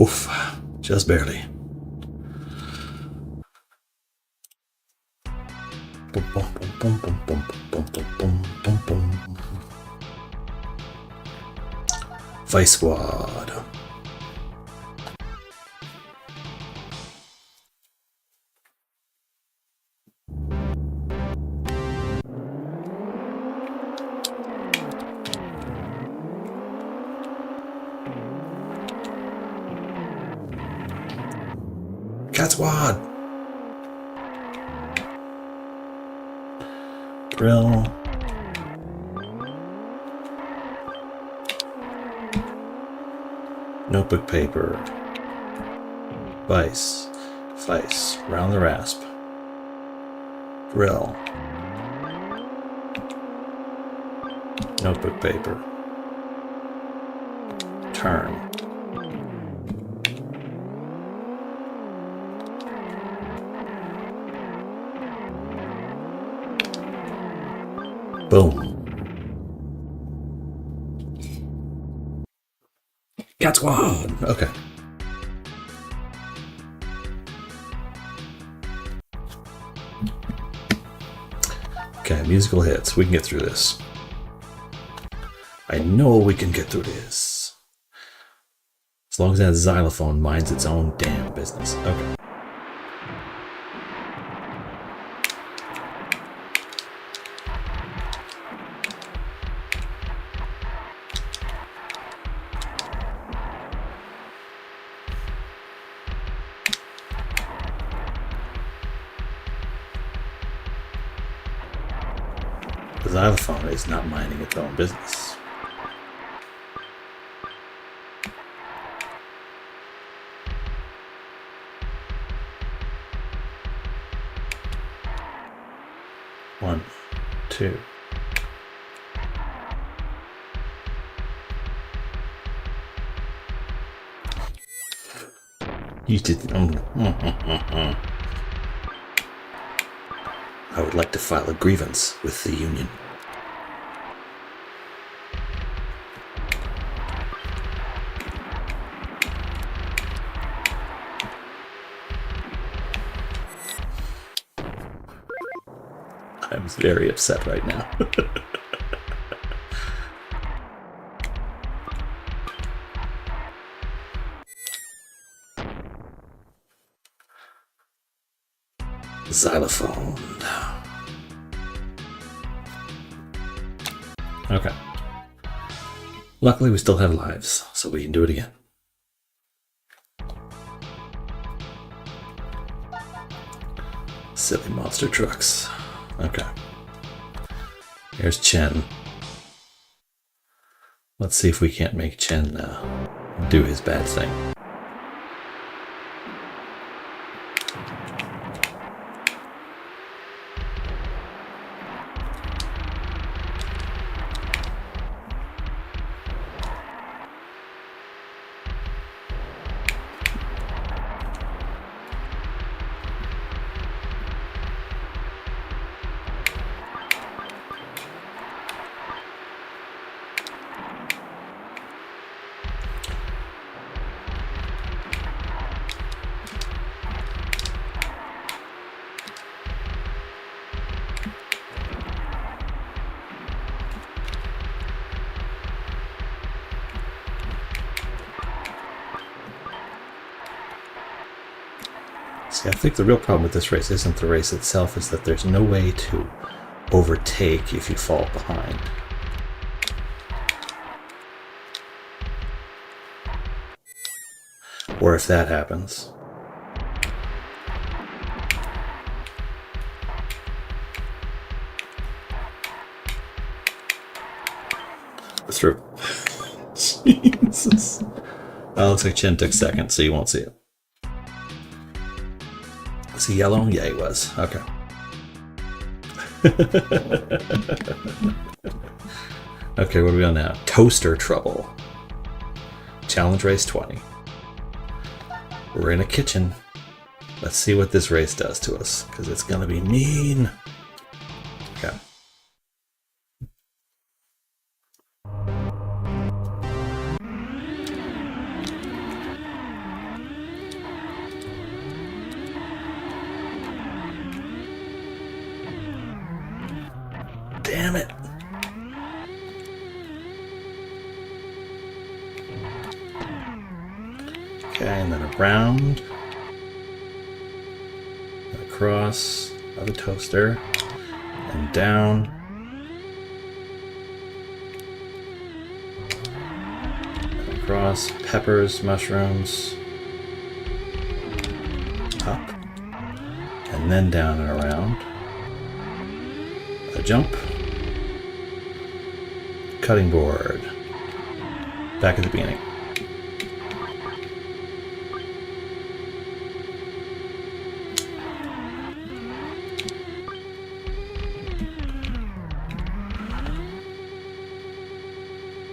Oof, just barely. Vice Squad. Catswad! Drill. Notebook paper. Vice. Round the rasp. Drill. Notebook paper. Turn. Boom. Catswad! Okay. Okay, musical hits. We can get through this. I know we can get through this. As long as that xylophone minds its own damn business. Okay. The xylophone is not minding its own business. One, two. You did. I would like to file a grievance with the union. I'm very upset right now. Xylophone. Okay. Luckily, we still have lives, so we can do it again. Silly monster trucks. Okay. Here's Chen. Let's see if we can't make Chen do his bad thing. See, I think the real problem with this race isn't the race itself, is that there's no way to overtake if you fall behind. Or if that happens. Through. Jesus. Oh, looks like Chen took second, so you won't see it. Was he yellow? Yeah, he was. Okay. Okay, what are we on now? Toaster trouble. Challenge race 20. We're in a kitchen. Let's see what this race does to us, because it's going to be mean. Okay. Damn it. Okay, and then around, and across the toaster, and down, and across, peppers, mushrooms, up. and then down and around. A jump. Cutting board. Back at the beginning.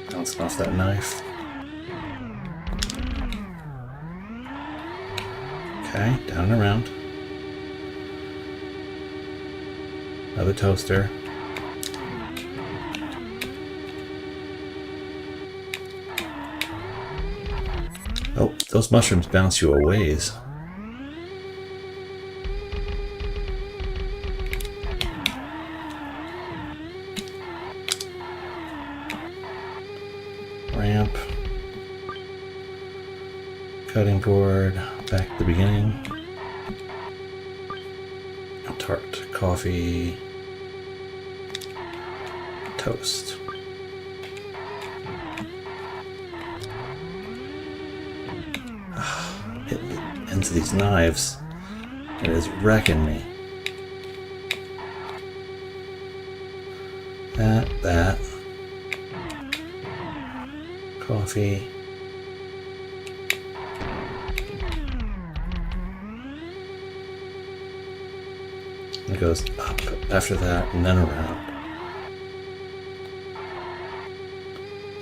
Bouncing off that knife. Okay, down and around. Another toaster. Oh, those mushrooms bounce you a ways. Ramp. Cutting board. Back to the beginning. Tart. Coffee. Toast. Hitting the ends of these knives. It is wrecking me. That. Coffee. It goes up after that and then around.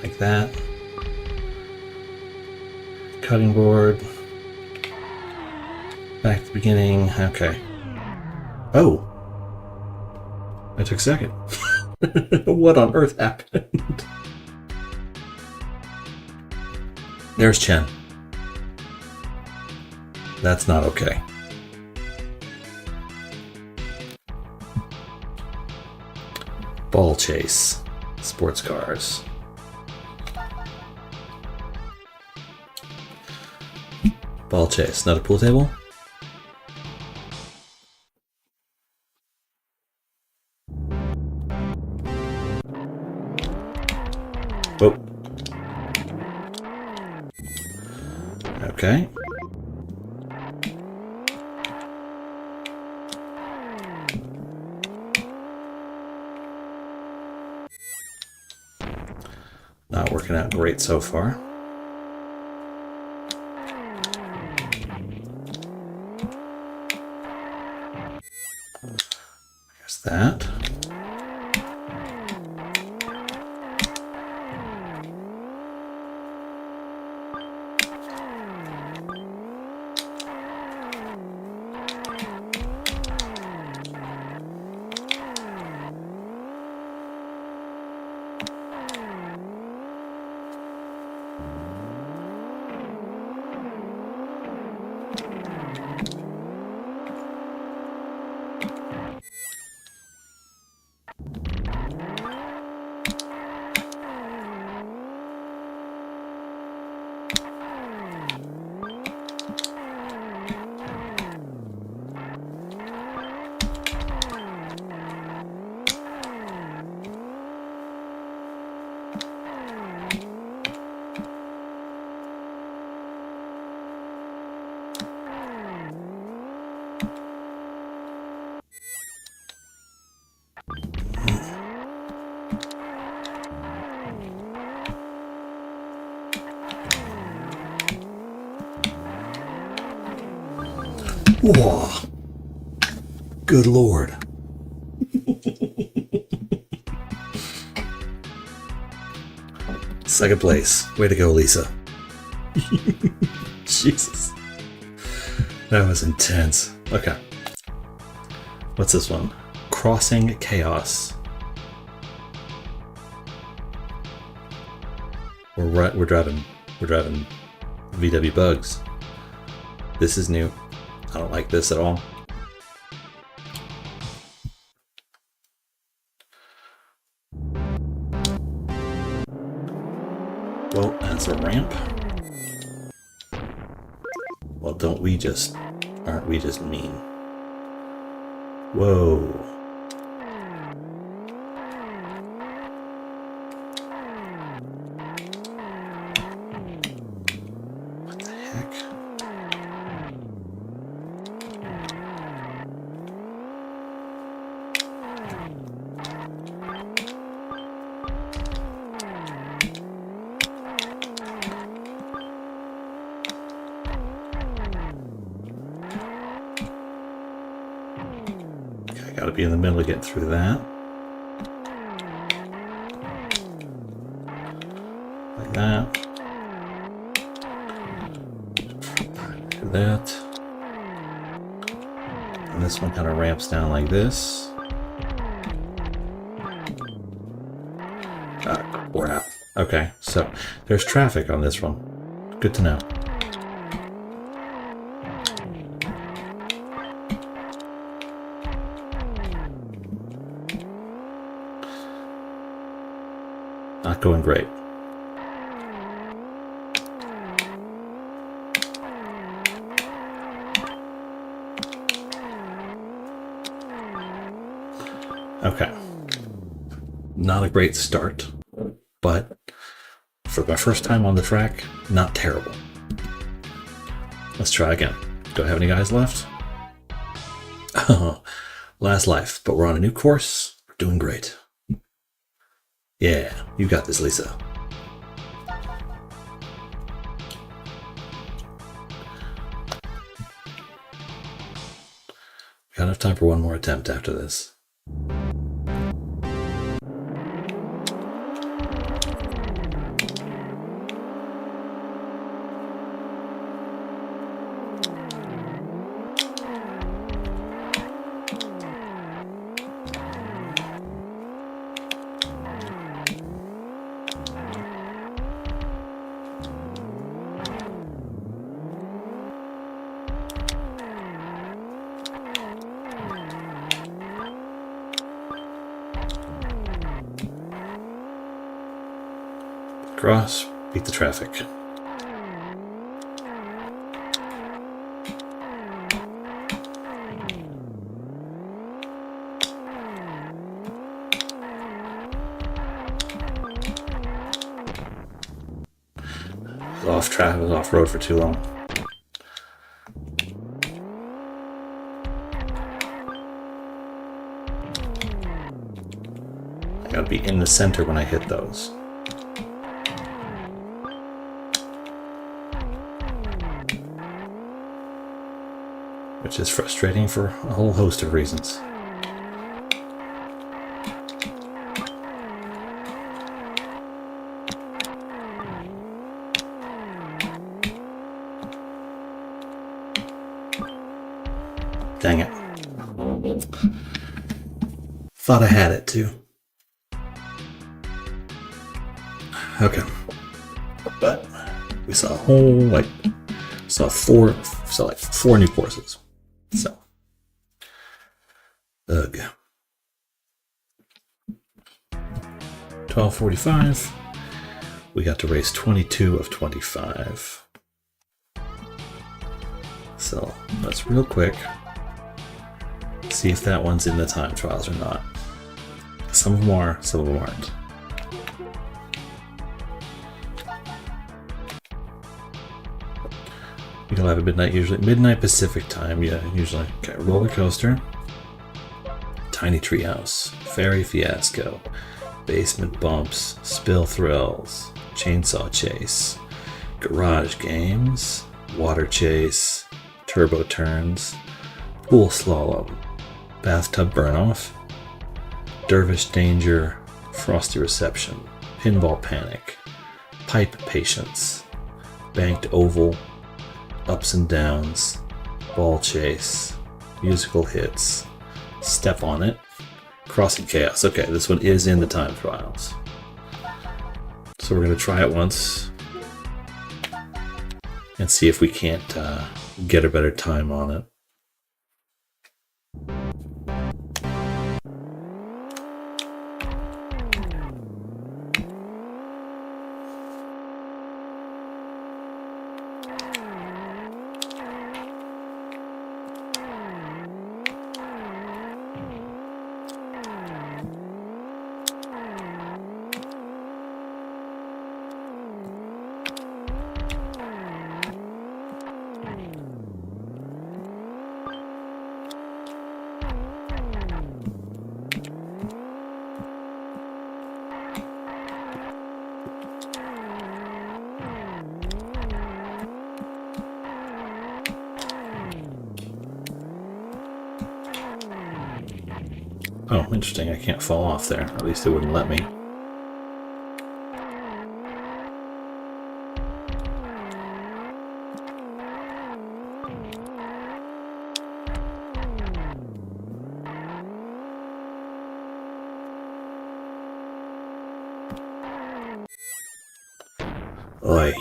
Like that. Cutting board. Back to the beginning. Okay. Oh! I took second. What on earth happened? There's Chen. That's not okay. Ball chase. Sports cars. Ball chase. Not a pool table? Oh. Okay. Not working out great so far. There's that. Whoa. Good Lord. Second place. Way to go, Lisa. Jesus. That was intense. Okay. What's this one? Crossing Chaos. We're driving VW Bugs. This is new. I don't like this at all. Well, that's a ramp. Well, aren't we just mean? Whoa. Got to be in the middle to get through that. Like that. Do that. And this one kind of ramps down like this. Ah, crap. Okay, so there's traffic on this one. Good to know. Not going great. Okay. Not a great start, but for my first time on the track, not terrible. Let's try again. Do I have any guys left? Oh, last life, but we're on a new course. We're doing great. Yeah, you got this, Lisa. Got enough time for one more attempt after this. Cross, beat the traffic. Off track, was off road for too long. I gotta be in the center when I hit those. Which is frustrating for a whole host of reasons. Dang it. Thought I had it too. Okay. But we saw a whole, four new courses. So, ugh. 12:45. We got to race 22 of 25. So let's real quick see if that one's in the time trials or not. Some of them are, some of them aren't. You'll have a midnight Pacific time, yeah, usually. Okay, roller coaster, tiny treehouse, fairy fiasco, basement bumps, spill thrills, chainsaw chase, garage games, water chase, turbo turns, pool slalom, bathtub burnoff, dervish danger, frosty reception, pinball panic, pipe patience, banked oval, ups and downs, ball chase, musical hits, step on it, crossing chaos. Okay, this one is in the time trials. So we're going to try it once and see if we can't get a better time on it. Oh, interesting. I can't fall off there. At least it wouldn't let me. Oi.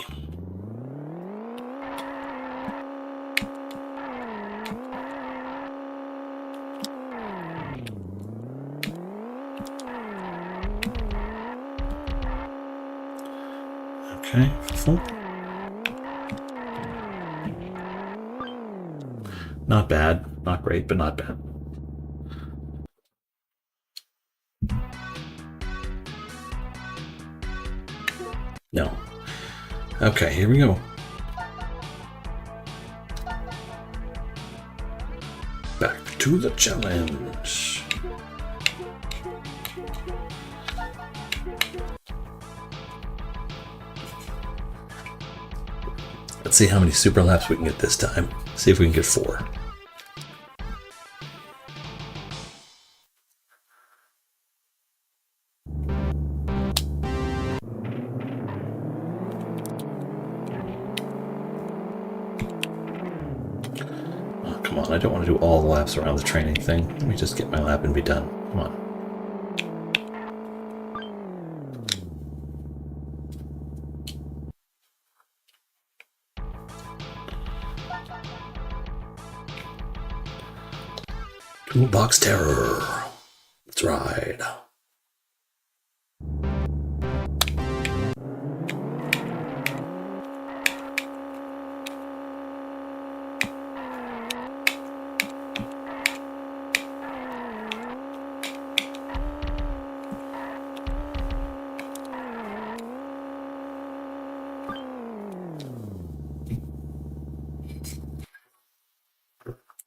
Okay, full. Not bad. Not great, but not bad. No. Okay, here we go. Back to the challenge. Let's see how many super laps we can get this time. See if we can get 4. Oh, come on, I don't want to do all the laps around the training thing. Let me just get my lap and be done. Come on. Toolbox Terror. Let's ride.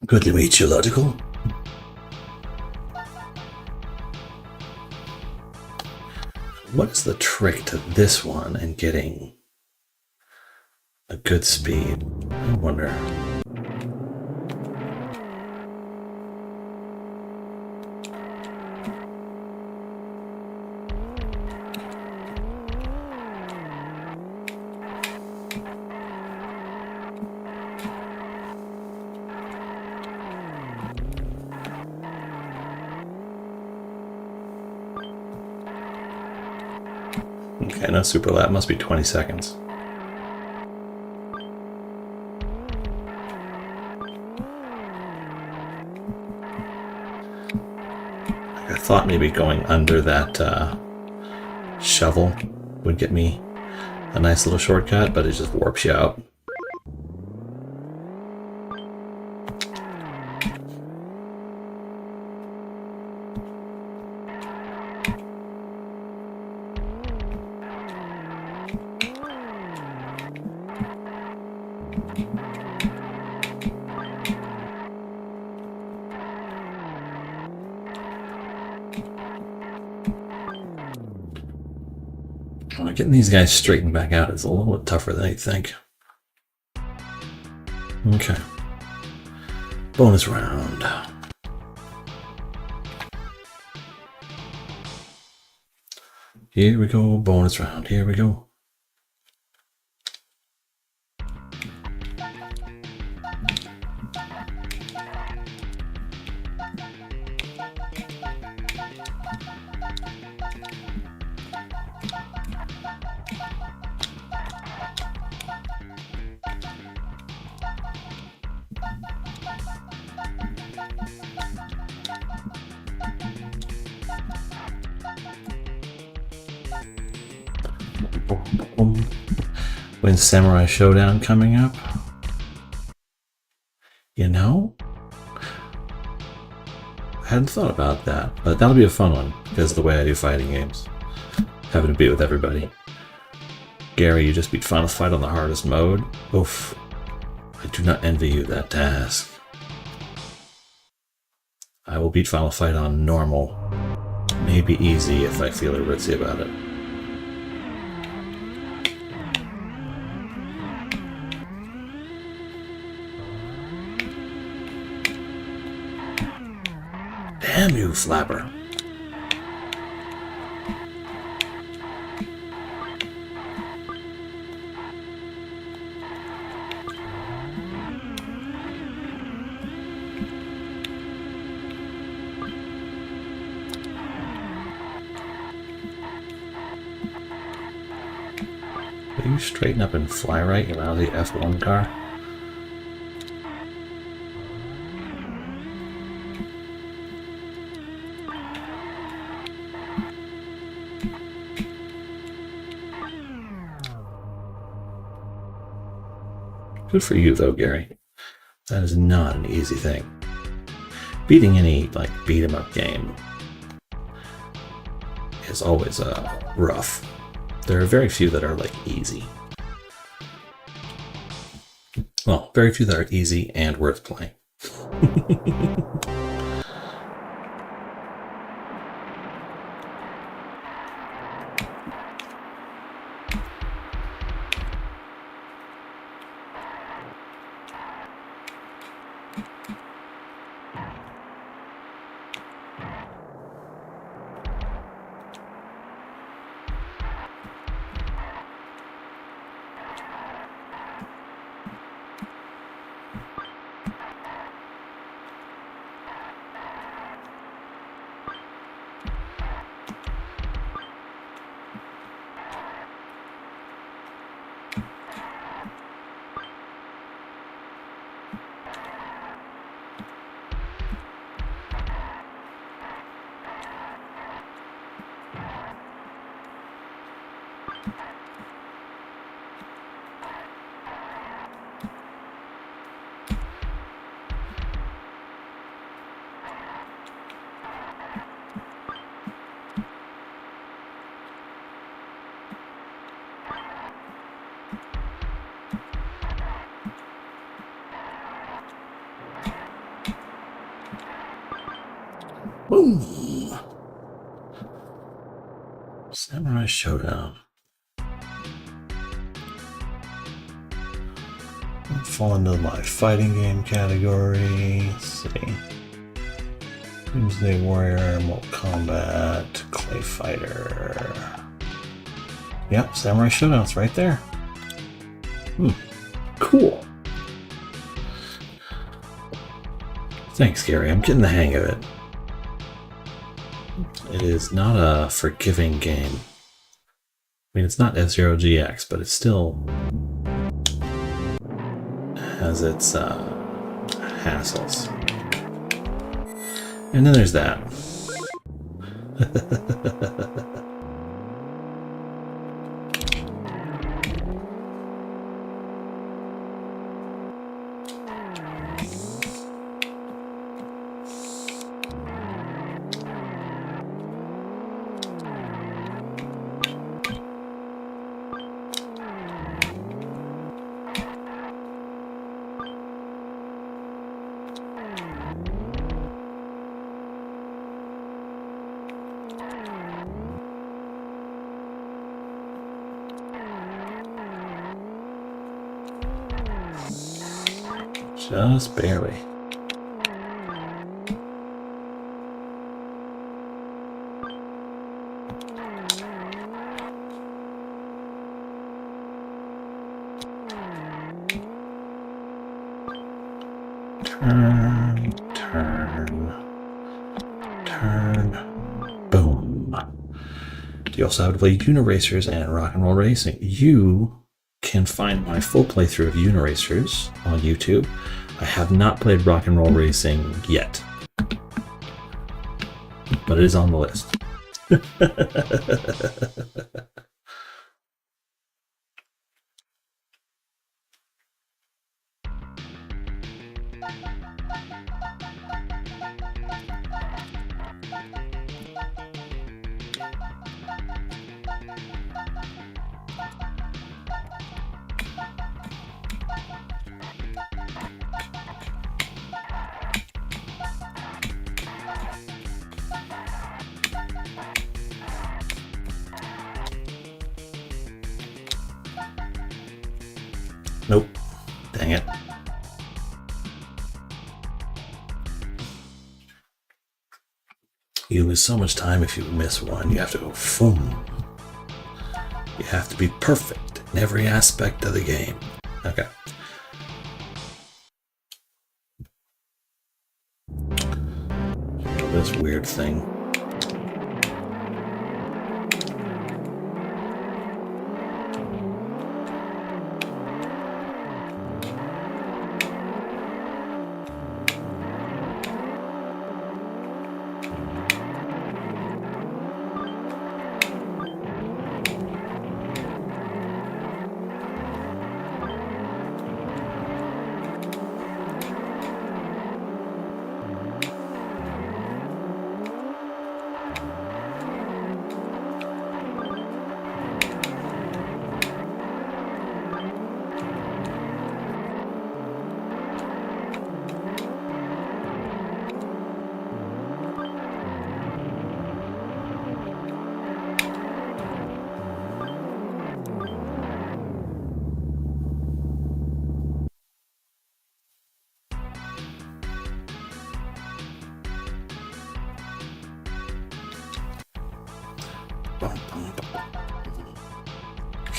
Good to meet you, Logical. What is the trick to this one and getting a good speed? I wonder. Okay, no super lap. Must be 20 seconds. I thought maybe going under that shovel would get me a nice little shortcut, but it just warps you out. Getting these guys straightened back out is a little tougher than I think. Okay. Bonus round. Here we go, bonus round. Here we go. When Samurai Showdown coming up? You know? I hadn't thought about that, but that'll be a fun one because of the way I do fighting games. Having to beat with everybody. Gary, you just beat Final Fight on the hardest mode? Oof. I do not envy you that task. I will beat Final Fight on normal. Maybe easy if I feel ritzy about it. Damn you, Flapper. Will you straighten up and fly right, you lousy F1 car? Good for you, though, Gary. That is not an easy thing. Beating any, beat-em-up game is always rough. There are very few that are, easy. Well, very few that are easy and worth playing. Boom! Samurai Showdown. I'll fall into my fighting game category. Let's see. Doomsday Warrior, Mortal Kombat, Clay Fighter. Yep, Samurai Showdown's right there. Cool. Thanks, Gary. I'm getting the hang of it. It is not a forgiving game. I mean, it's not F-Zero GX, but it still has its hassles. And then there's that. Just barely. Turn, turn, turn, boom. Do you also have to play Uniracers and Rock and Roll Racing? You can find my full playthrough of Uniracers on YouTube. I have not played Rock and Roll Racing yet, but it is on the list. Nope. Dang it. You lose so much time if you miss one. You have to go boom. You have to be perfect in every aspect of the game. Okay. This weird thing.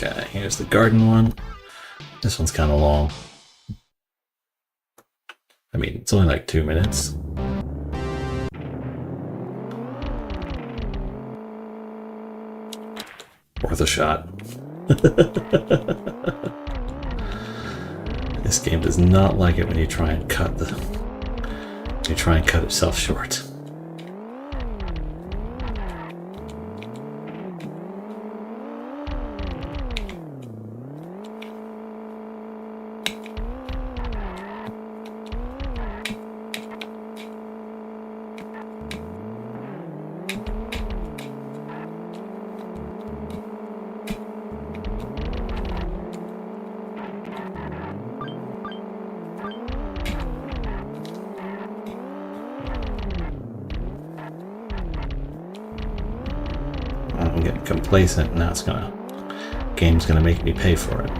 Okay, here's the garden one. This one's kind of long. I mean, it's only like 2 minutes. Worth a shot. This game does not like it when you try and cut itself short. I'm getting complacent. Now game's gonna make me pay for it.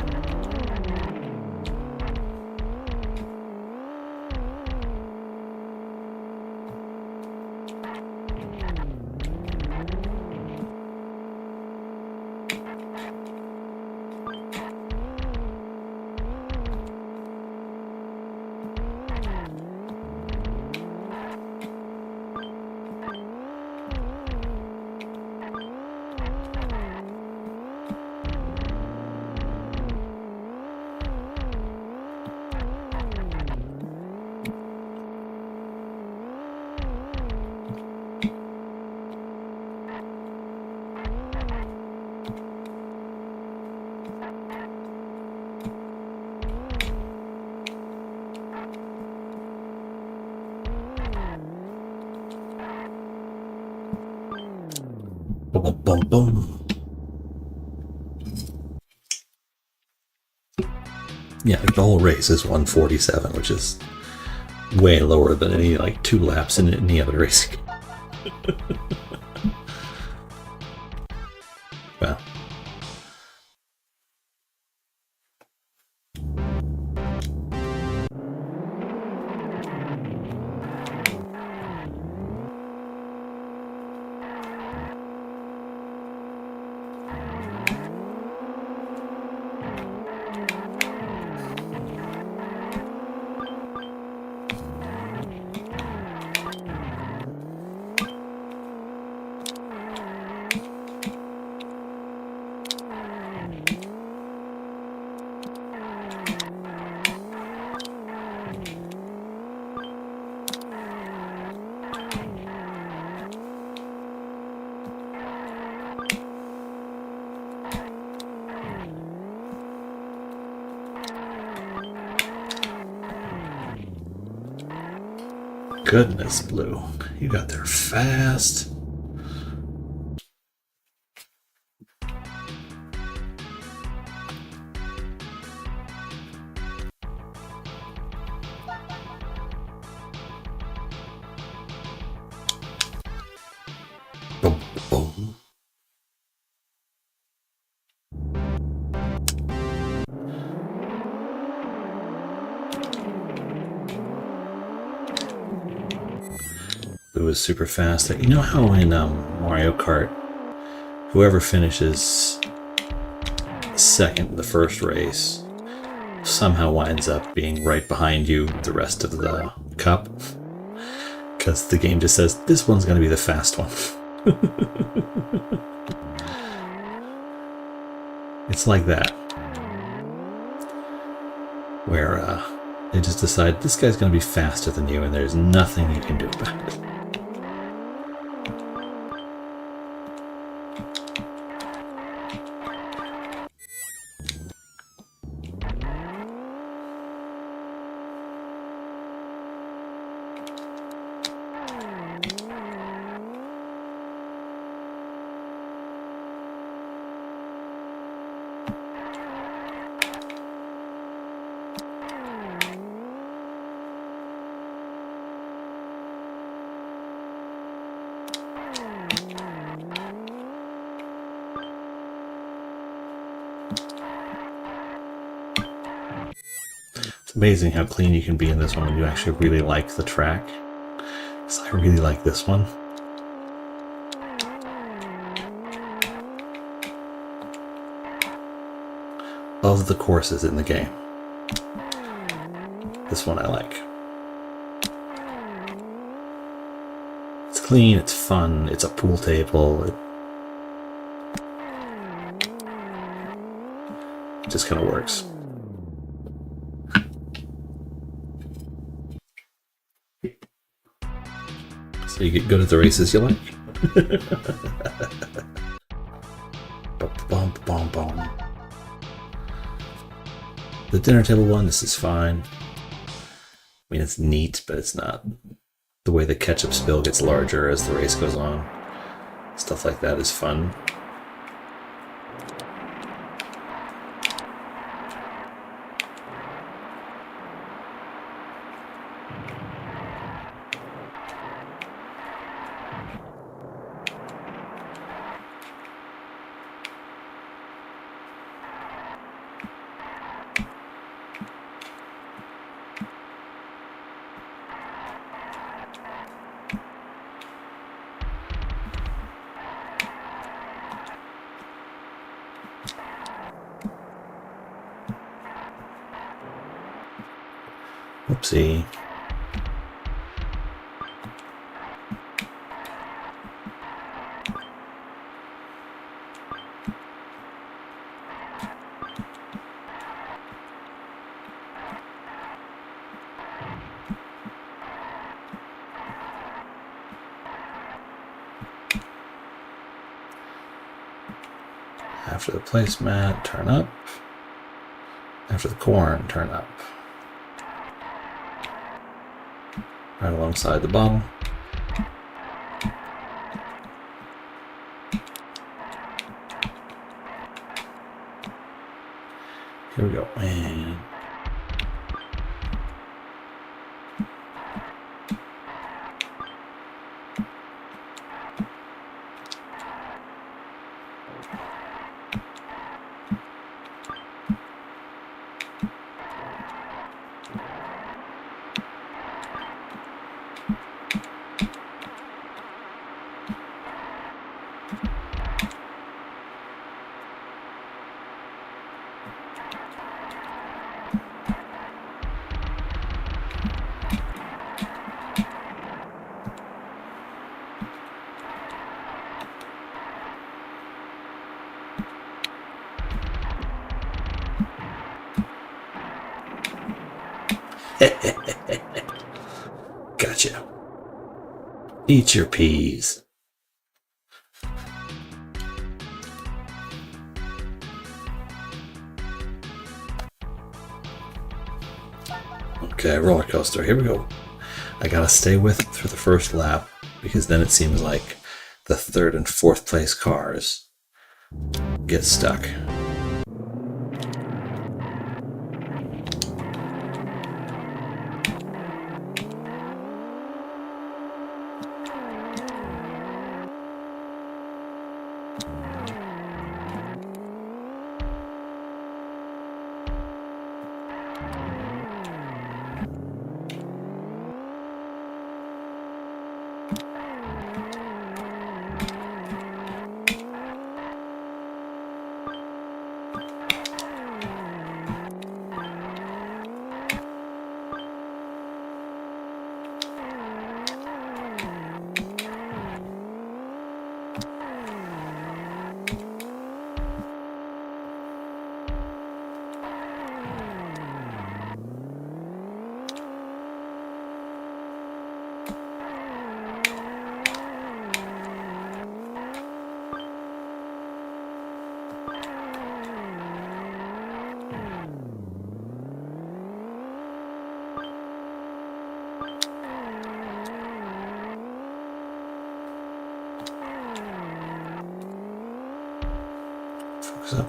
Boom, boom, boom. Yeah, like the whole race is 147, which is way lower than any like 2 laps in any other race. Well. Goodness, Blue. You got there fast. Boom, boom. it was super fast. You know how in Mario Kart, whoever finishes second in the first race somehow winds up being right behind you the rest of the cup? Because the game just says, this one's going to be the fast one. It's like that. Where they just decide, this guy's going to be faster than you, and there's nothing you can do about it. It's amazing how clean you can be in this one when you actually really like the track. Because I really like this one. Of the courses in the game, this one I like. It's clean, it's fun, it's a pool table. It just kind of works. So you get good at the races you like. Bum, bum, bum. The dinner table one, this is fine. I mean, it's neat, but it's not. The way the ketchup spill gets larger as the race goes on. Stuff like that is fun. Whoopsie. After the placemat, turn up. After the corn, turn up. Right alongside the bottle. Here we go. And gotcha. Eat your peas. Okay, roller coaster. Here we go. I gotta stay with it for the first lap because then it seems like the third and fourth place cars get stuck.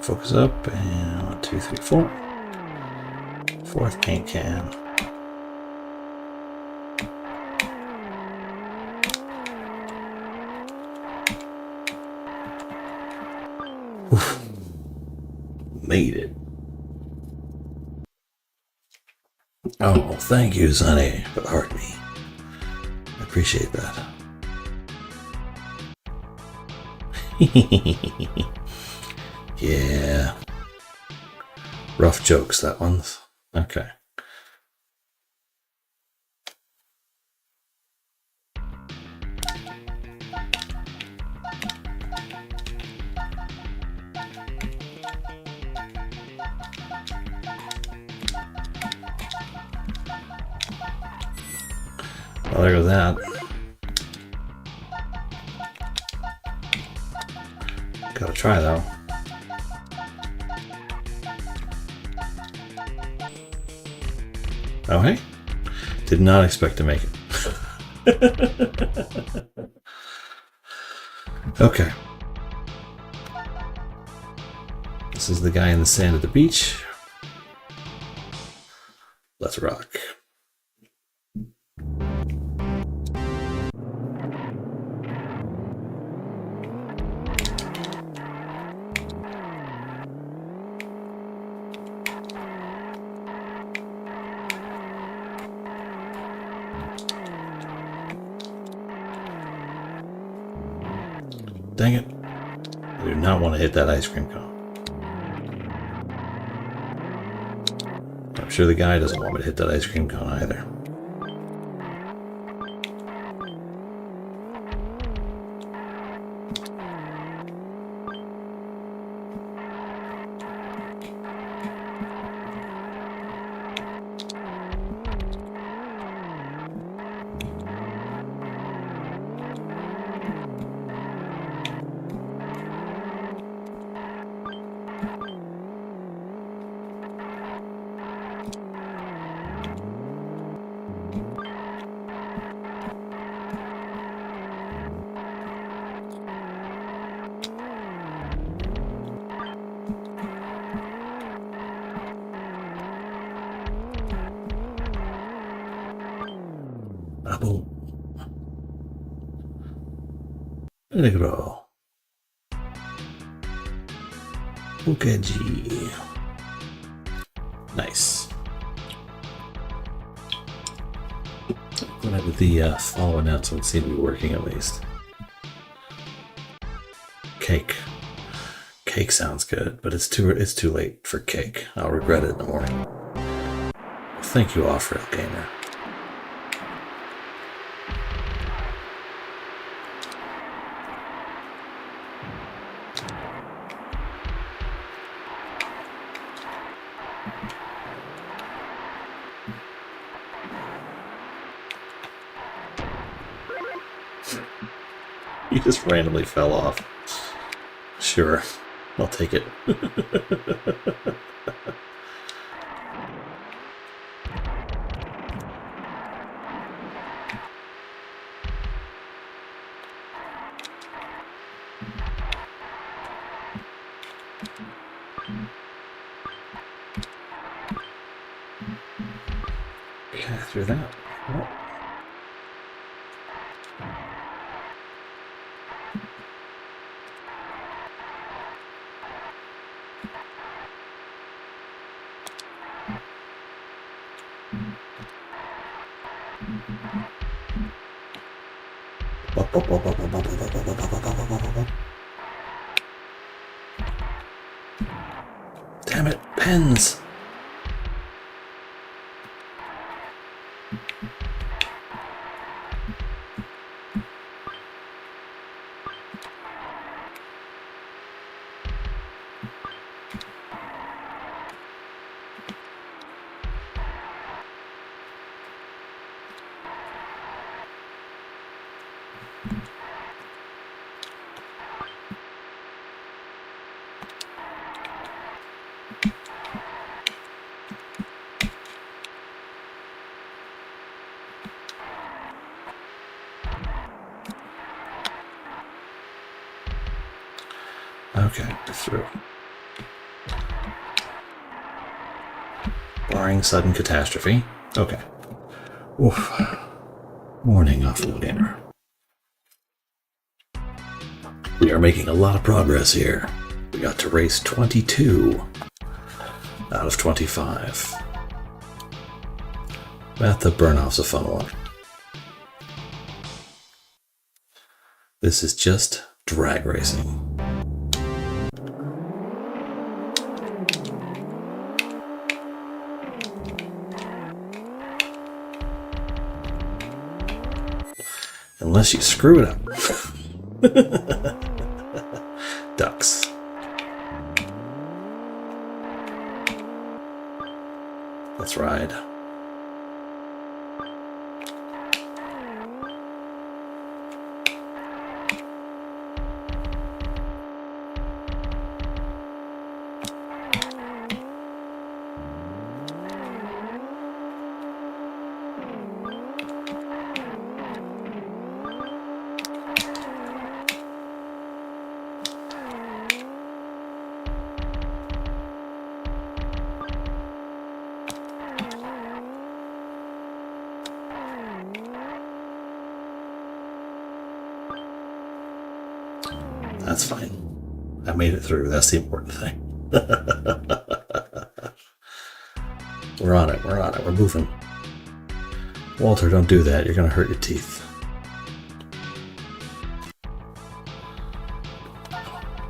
Focus up, and 1, 2, 3, 4. Fourth paint can. Oof. Made it. Oh, thank you, Sonny, for the heart me. I appreciate that. Yeah. Rough jokes, that one's. Okay. Well, there goes that. Gotta try, though. Oh, hey. Did not expect to make it. Okay. This is the guy in the sand at the beach. Let's rock. Dang it. I do not want to hit that ice cream cone. I'm sure the guy doesn't want me to hit that ice cream cone either. Apple. Negro. Ukeji. Nice. When I did the follow announcement, seemed to be working at least. Cake. Cake sounds good, but it's too late for cake. I'll regret it in the morning. Thank you, Off-Rail Gamer. You just randomly fell off. Sure, I'll take it. Okay, through that. Oh. Damn it, pens! Okay, through. barring sudden catastrophe. Okay. Oof. Morning, offloading. We are making a lot of progress here. We got to race 22 out of 25. But the burn-off's a fun one. This is just drag racing. Unless you screw it up. Ducks. Let's ride. That's fine. I made it through. That's the important thing. We're on it. We're on it. We're moving. Walter, don't do that. You're going to hurt your teeth.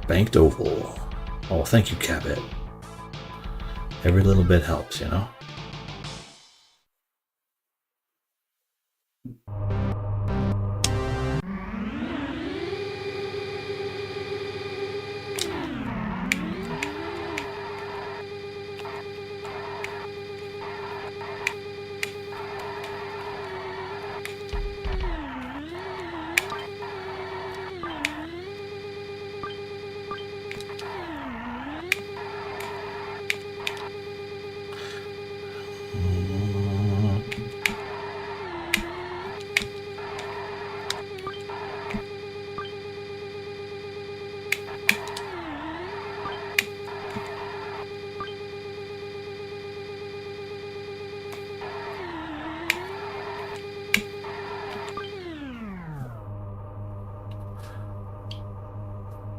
Banked oval. Oh, thank you, Cabot. Every little bit helps, you know?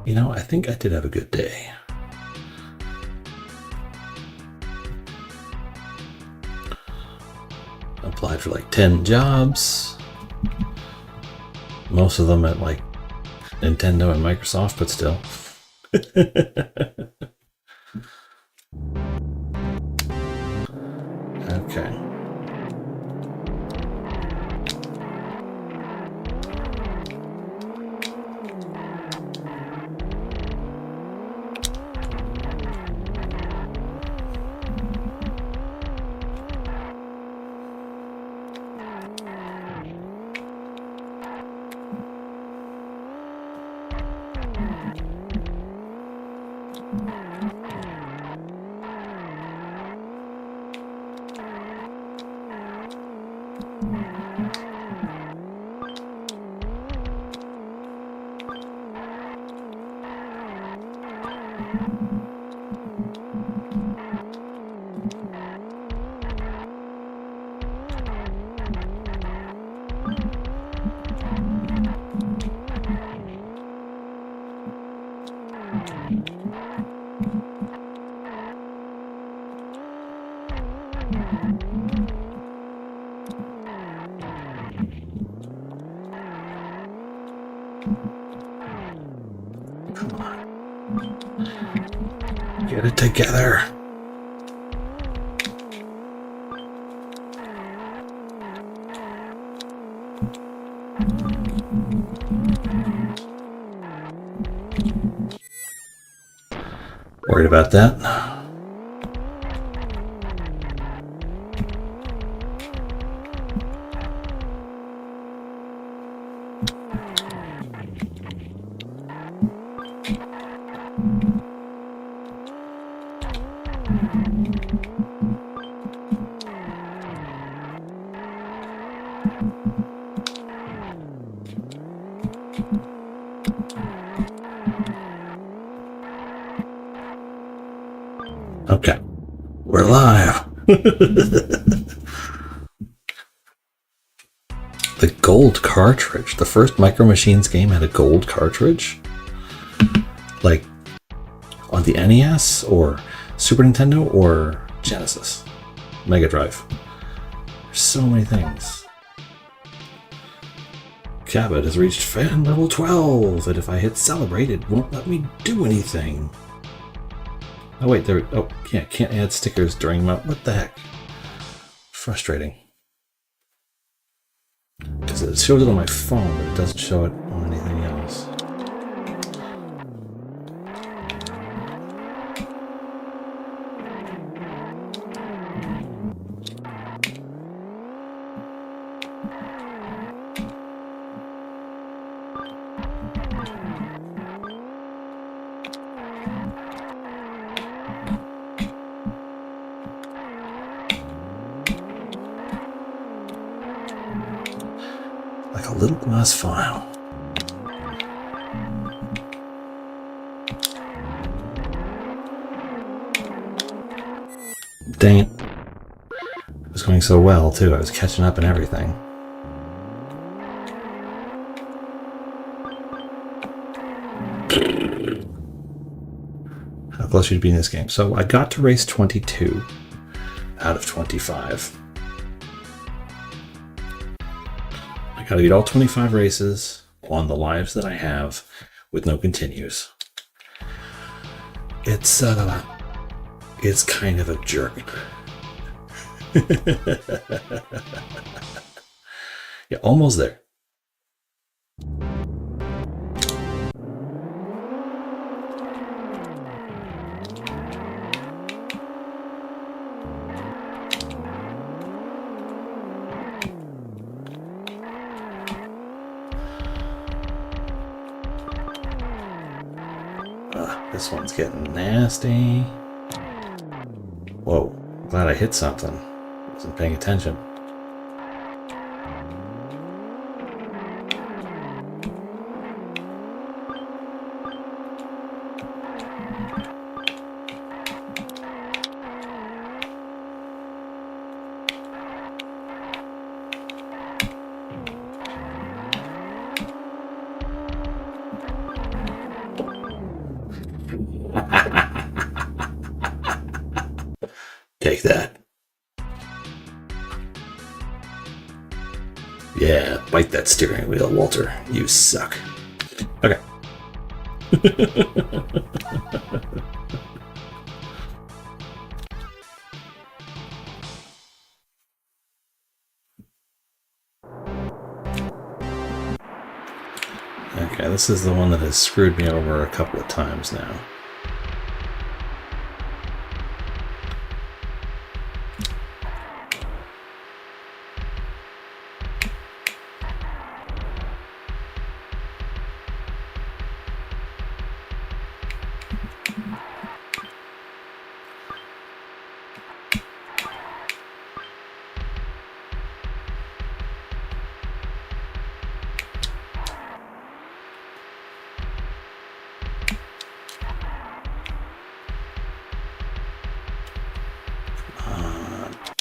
You know, I think I did have a good day. Applied for like 10 jobs. Most of them at like Nintendo and Microsoft, but still. Okay. Come on. Get it together. Worried about that? Okay, we're live. The gold cartridge. The first Micro Machines game had a gold cartridge? Like on the NES or Super Nintendo or Genesis? Mega Drive. There's so many things. Cabot has reached fan level 12, and if I hit celebrate, it won't let me do anything. Oh wait, there. Oh yeah, can't add stickers during my. What the heck? Frustrating. Because it shows it on my phone, but it doesn't show it on anything else. Like a little glass file. Dang it. It was going so well, too. I was catching up and everything. How close are you to beating this game? So I got to race 22 out of 25. I gotta beat all 25 races on the lives that I have with no continues. It's kind of a jerk. Yeah, almost there. This one's getting nasty. Whoa, glad I hit something. Wasn't paying attention. Take that. Yeah, bite that steering wheel, Walter. You suck. Okay. Okay, this is the one that has screwed me over a couple of times now.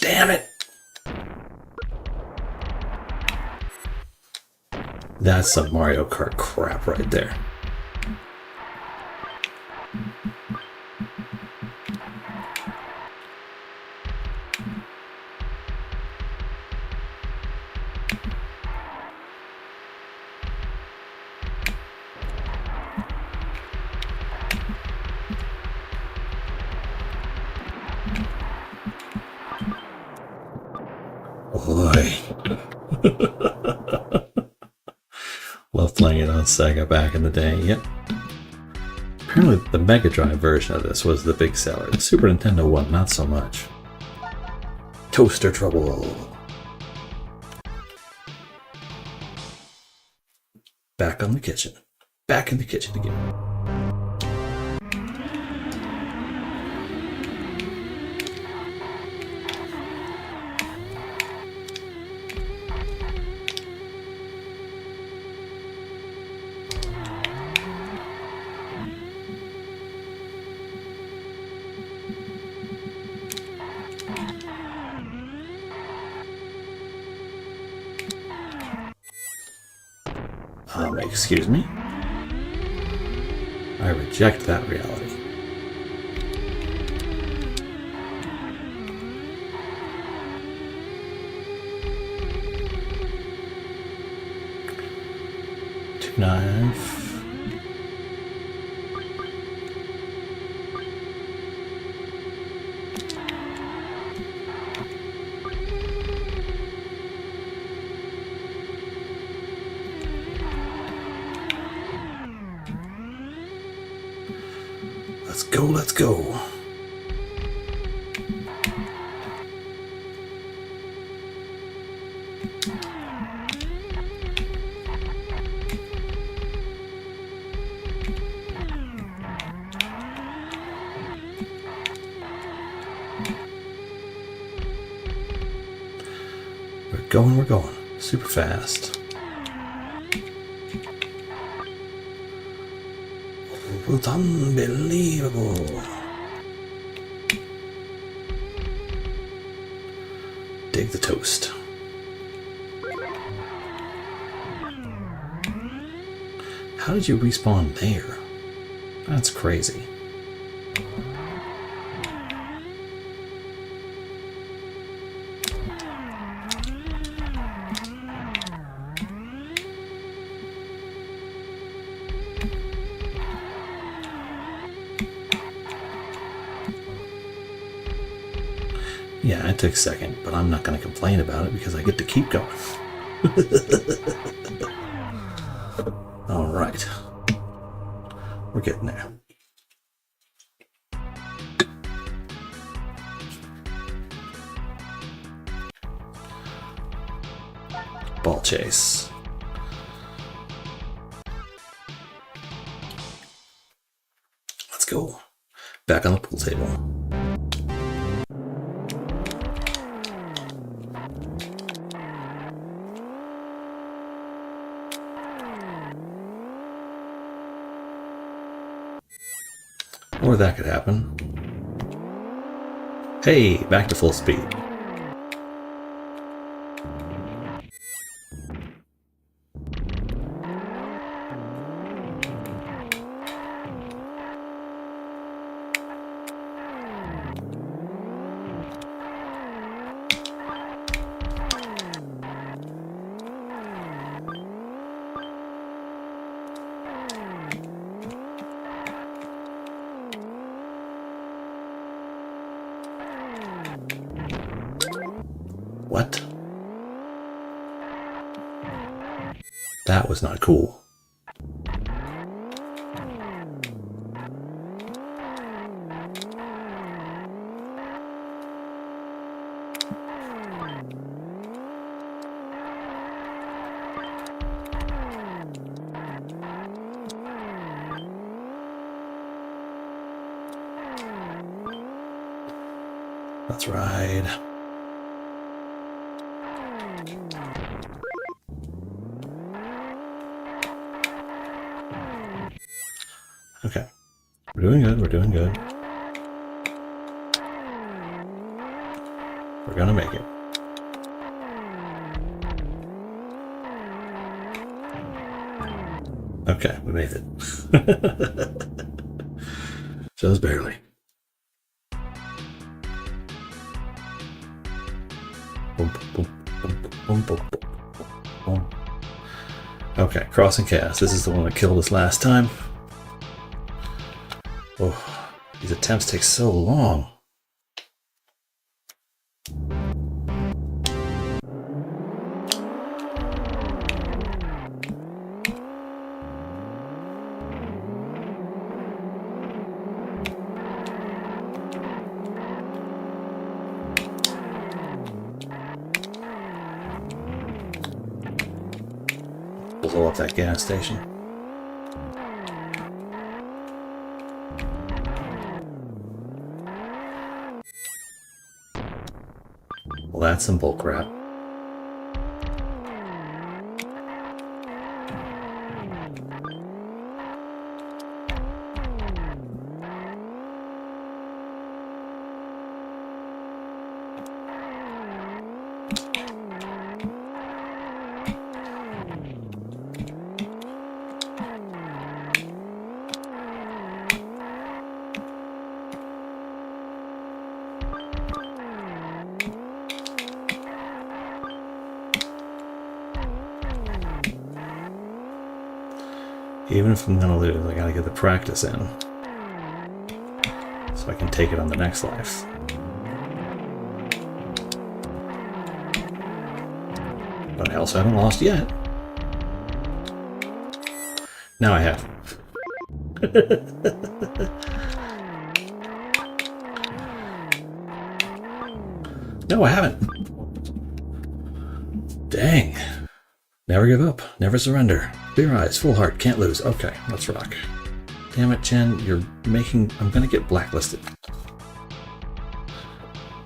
Damn it! That's some Mario Kart crap right there. Boy. Love playing it on Sega back in the day. Yep. Apparently the Mega Drive version of this was the big seller. The Super Nintendo one, not so much. Toaster trouble. Back on the kitchen. Back in the kitchen again. Excuse me? I reject that reality. Knife. Let's go, let's go. We're going. Super fast. It's unbelievable. Dig the toast. How did you respawn there? That's crazy. Yeah, it took a second, but I'm not going to complain about it because I get to keep going. All right. We're getting there. Ball chase. Let's go. Back on the pool table. Or that could happen. Hey, back to full speed. What? That was not cool. Let's ride. Okay. We're doing good, we're doing good. We're gonna make it. Okay, we made it. Just barely. Boom, boom, boom, boom, boom, boom, boom. Okay, crossing chaos. This is the one that killed us last time. Oh, these attempts take so long. Blow up that gas station. Well, that's some bull crap. Even if I'm gonna lose, I gotta get the practice in. So I can take it on the next life. But I also haven't lost yet. Now I have. No, I haven't. Dang. Never give up. Never surrender. Clear eyes, full heart, can't lose. Okay, let's rock. Damn it, Jen, you're making... I'm gonna get blacklisted.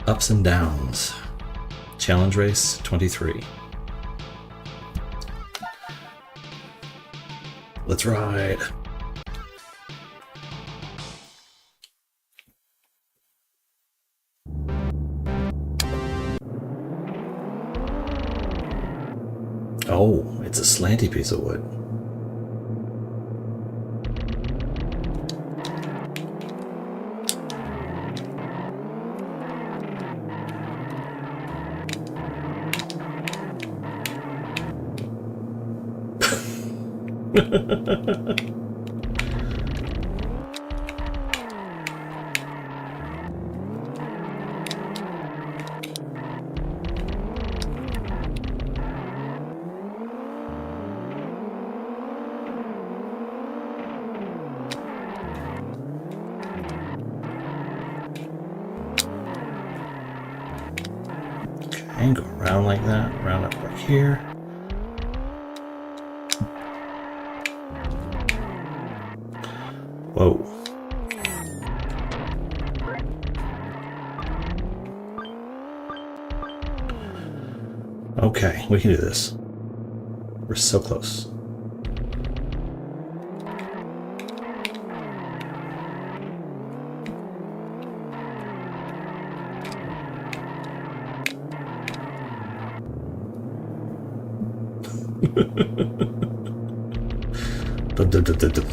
Ups and downs. Challenge race 23. Let's ride. Oh, it's a slanty piece of wood. And go around like that, round up like here. Whoa. Okay, we can do this. We're so close. Dum, dum, dum, dum, dum.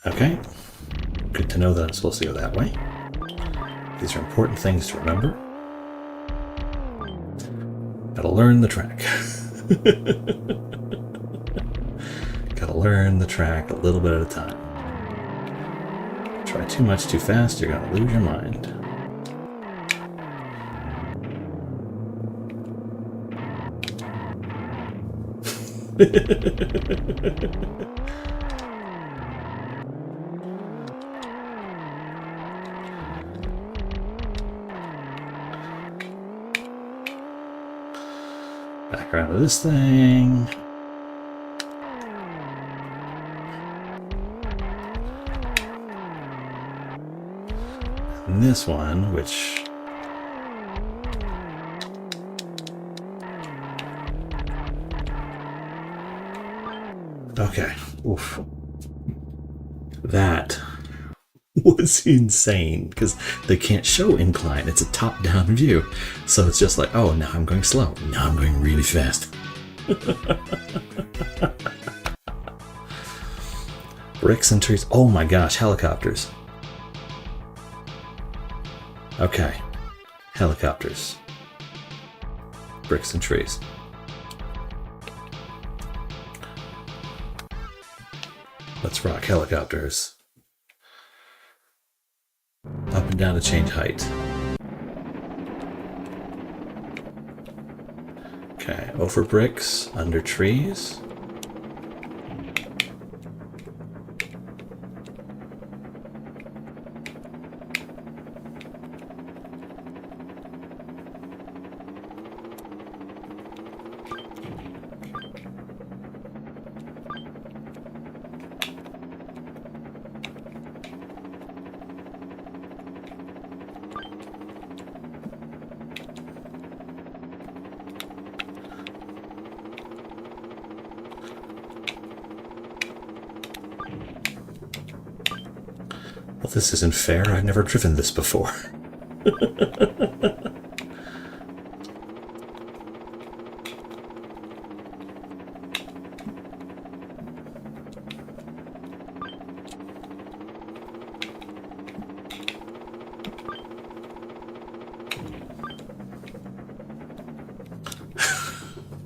Okay, good to know that I'm supposed to go that way. These are important things to remember. Gotta learn the track. Gotta learn the track a little bit at a time. Try too much too fast, you're gonna lose your mind. Back around to this thing. And this one, which... Okay. Oof. That was insane because they can't show incline. It's a top-down view. So it's just like, oh, now I'm going slow. Now I'm going really fast. Bricks and trees. Oh my gosh, helicopters. Okay. Helicopters. Bricks and trees. Let's rock helicopters. Up and down to change height. Okay, over bricks, under trees. Well, this isn't fair. I've never driven this before.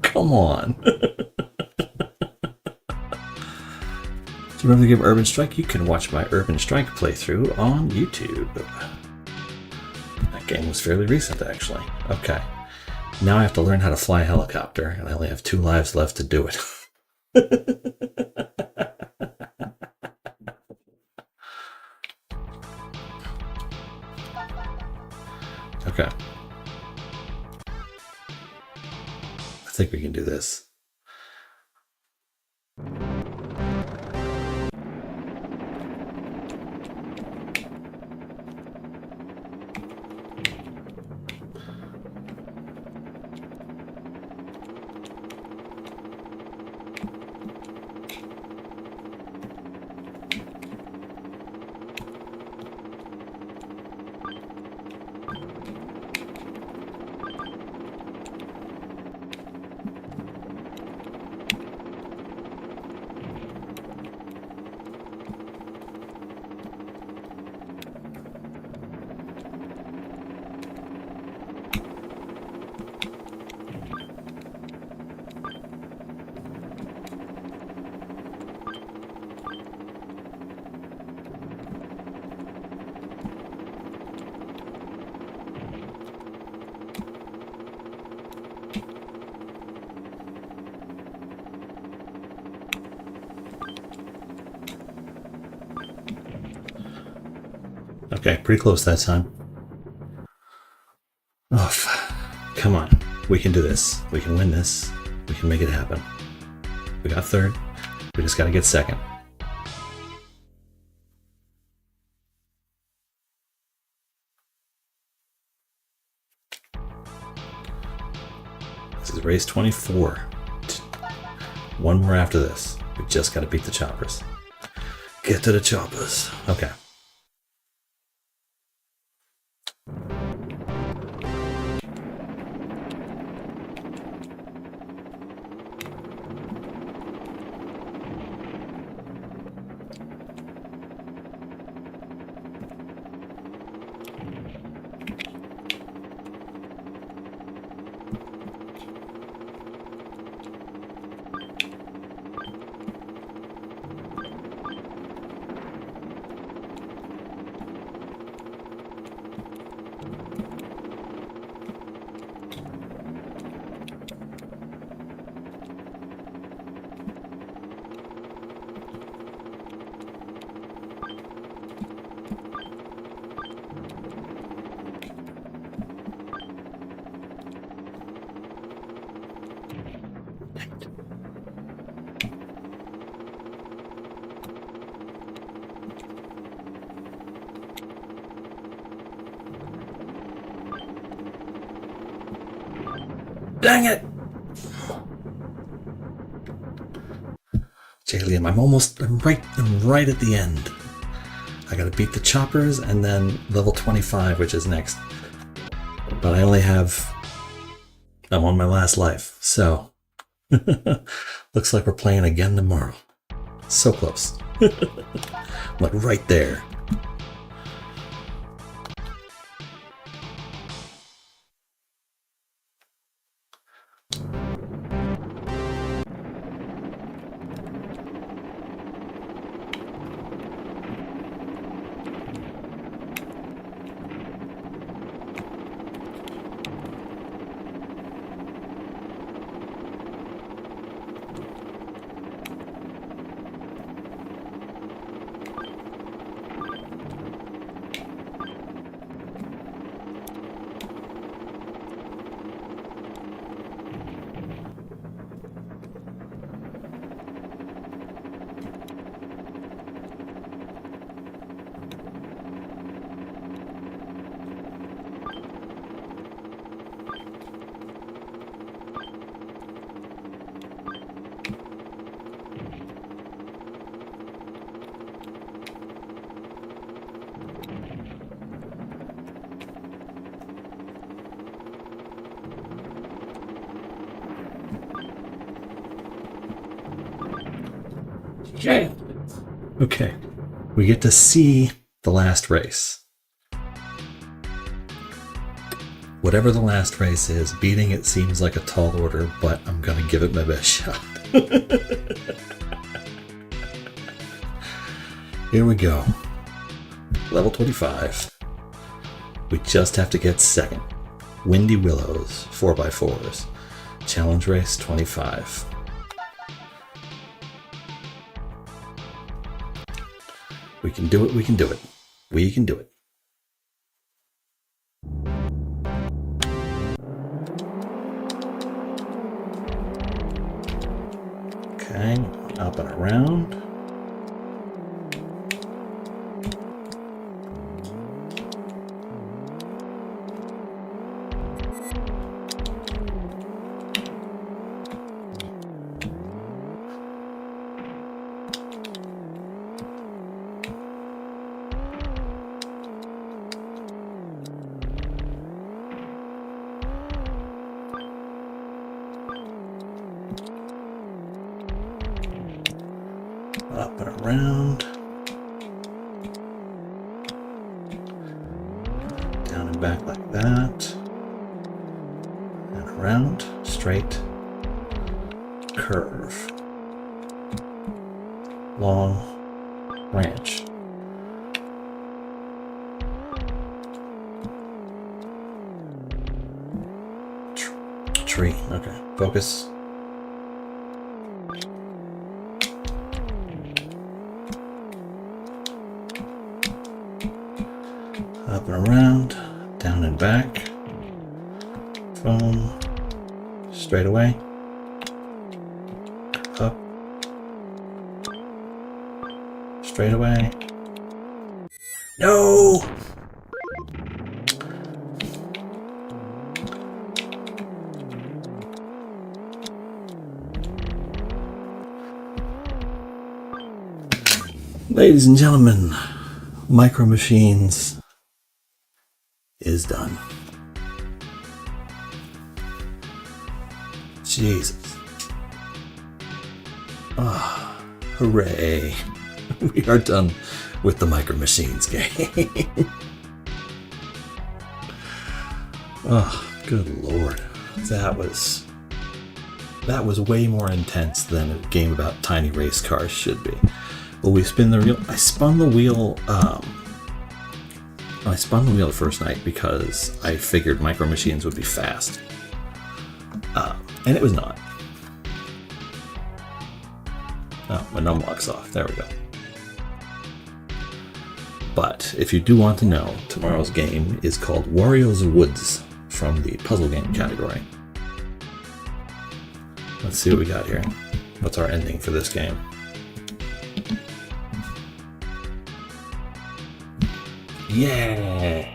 Come on. If you remember the game Urban Strike, you can watch my Urban Strike playthrough on YouTube. That game was fairly recent, actually. Okay. Now I have to learn how to fly a helicopter, and I only have 2 lives left to do it. Okay. I think we can do this. Okay, pretty close that time. Oh, come on. We can do this. We can win this. We can make it happen. We got 3rd. We just got to get 2nd. This is race 24. 1 more after this. We just got to beat the choppers. Get to the choppers. Okay. Dang it! Jalium, I'm right at the end. I gotta beat the choppers and then level 25, which is next. But I only have... I'm on my last life, so... Looks like we're playing again tomorrow. So close. I'm like right there. Yeah. Okay. We get to see the last race. Whatever the last race is, beating it seems like a tall order, but I'm gonna give it my best shot. Here we go. Level 25. We just have to get second. Windy Willows, 4x4s. Challenge race 25. We can do it, we can do it. We can do it. Okay, up and around. Up and around. Down and back like that. And around. Straight. Curve. Long ranch. Tree. Okay. Focus. Up and around, down and back, phone, straight away, up, straight away. No! Ladies and gentlemen, Micro Machines is done. Jesus. Ah, hooray. We are done with the Micro Machines game. Oh, good Lord. That was way more intense than a game about tiny race cars should be. Well, we spin the wheel. I spun the wheel the first night because I figured Micro Machines would be fast. And it was not. Oh, my num lock's off. There we go. But if you do want to know, tomorrow's game is called Wario's Woods from the puzzle game category. Let's see what we got here. What's our ending for this game? Yeah!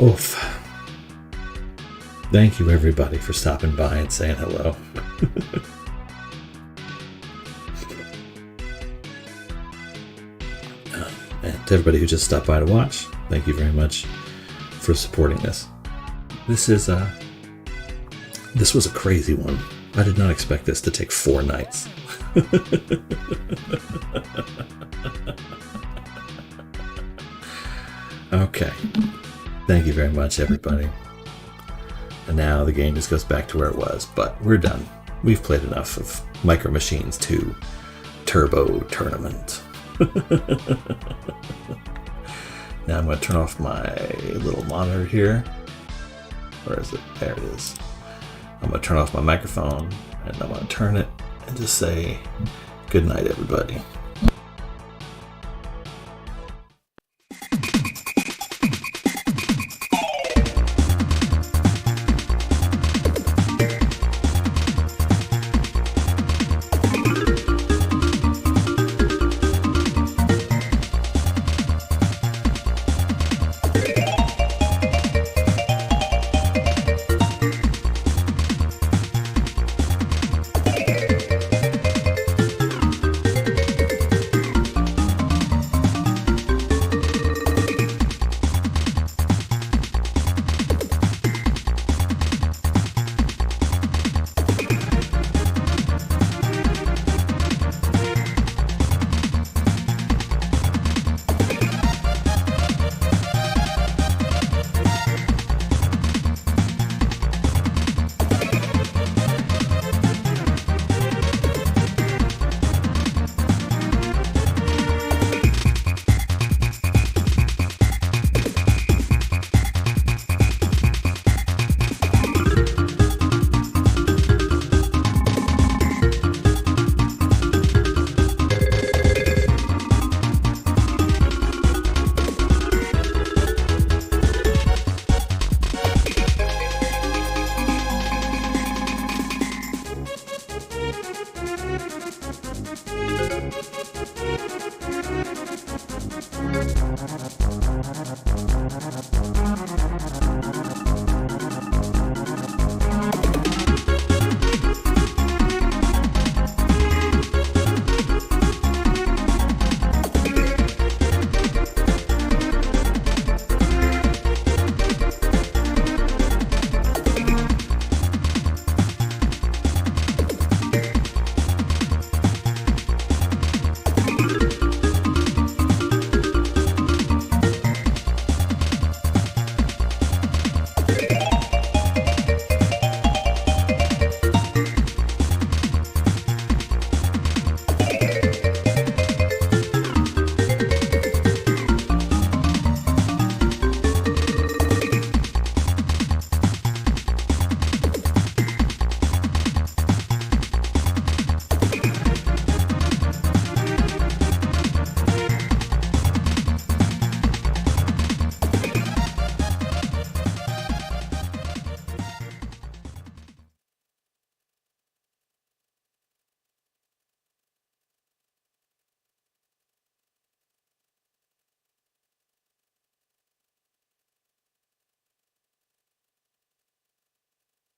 Oof. Thank you everybody for stopping by and saying hello. And to everybody who just stopped by to watch, thank you very much for supporting this. This was a crazy one. I did not expect this to take 4 nights. Okay. Thank you very much, everybody. And now the game just goes back to where it was, but we're done. We've played enough of Micro Machines 2 Turbo Tournament. Now I'm going to turn off my little monitor here. Where is it? There it is. I'm going to turn off my microphone, and I'm going to turn it and just say good night, everybody.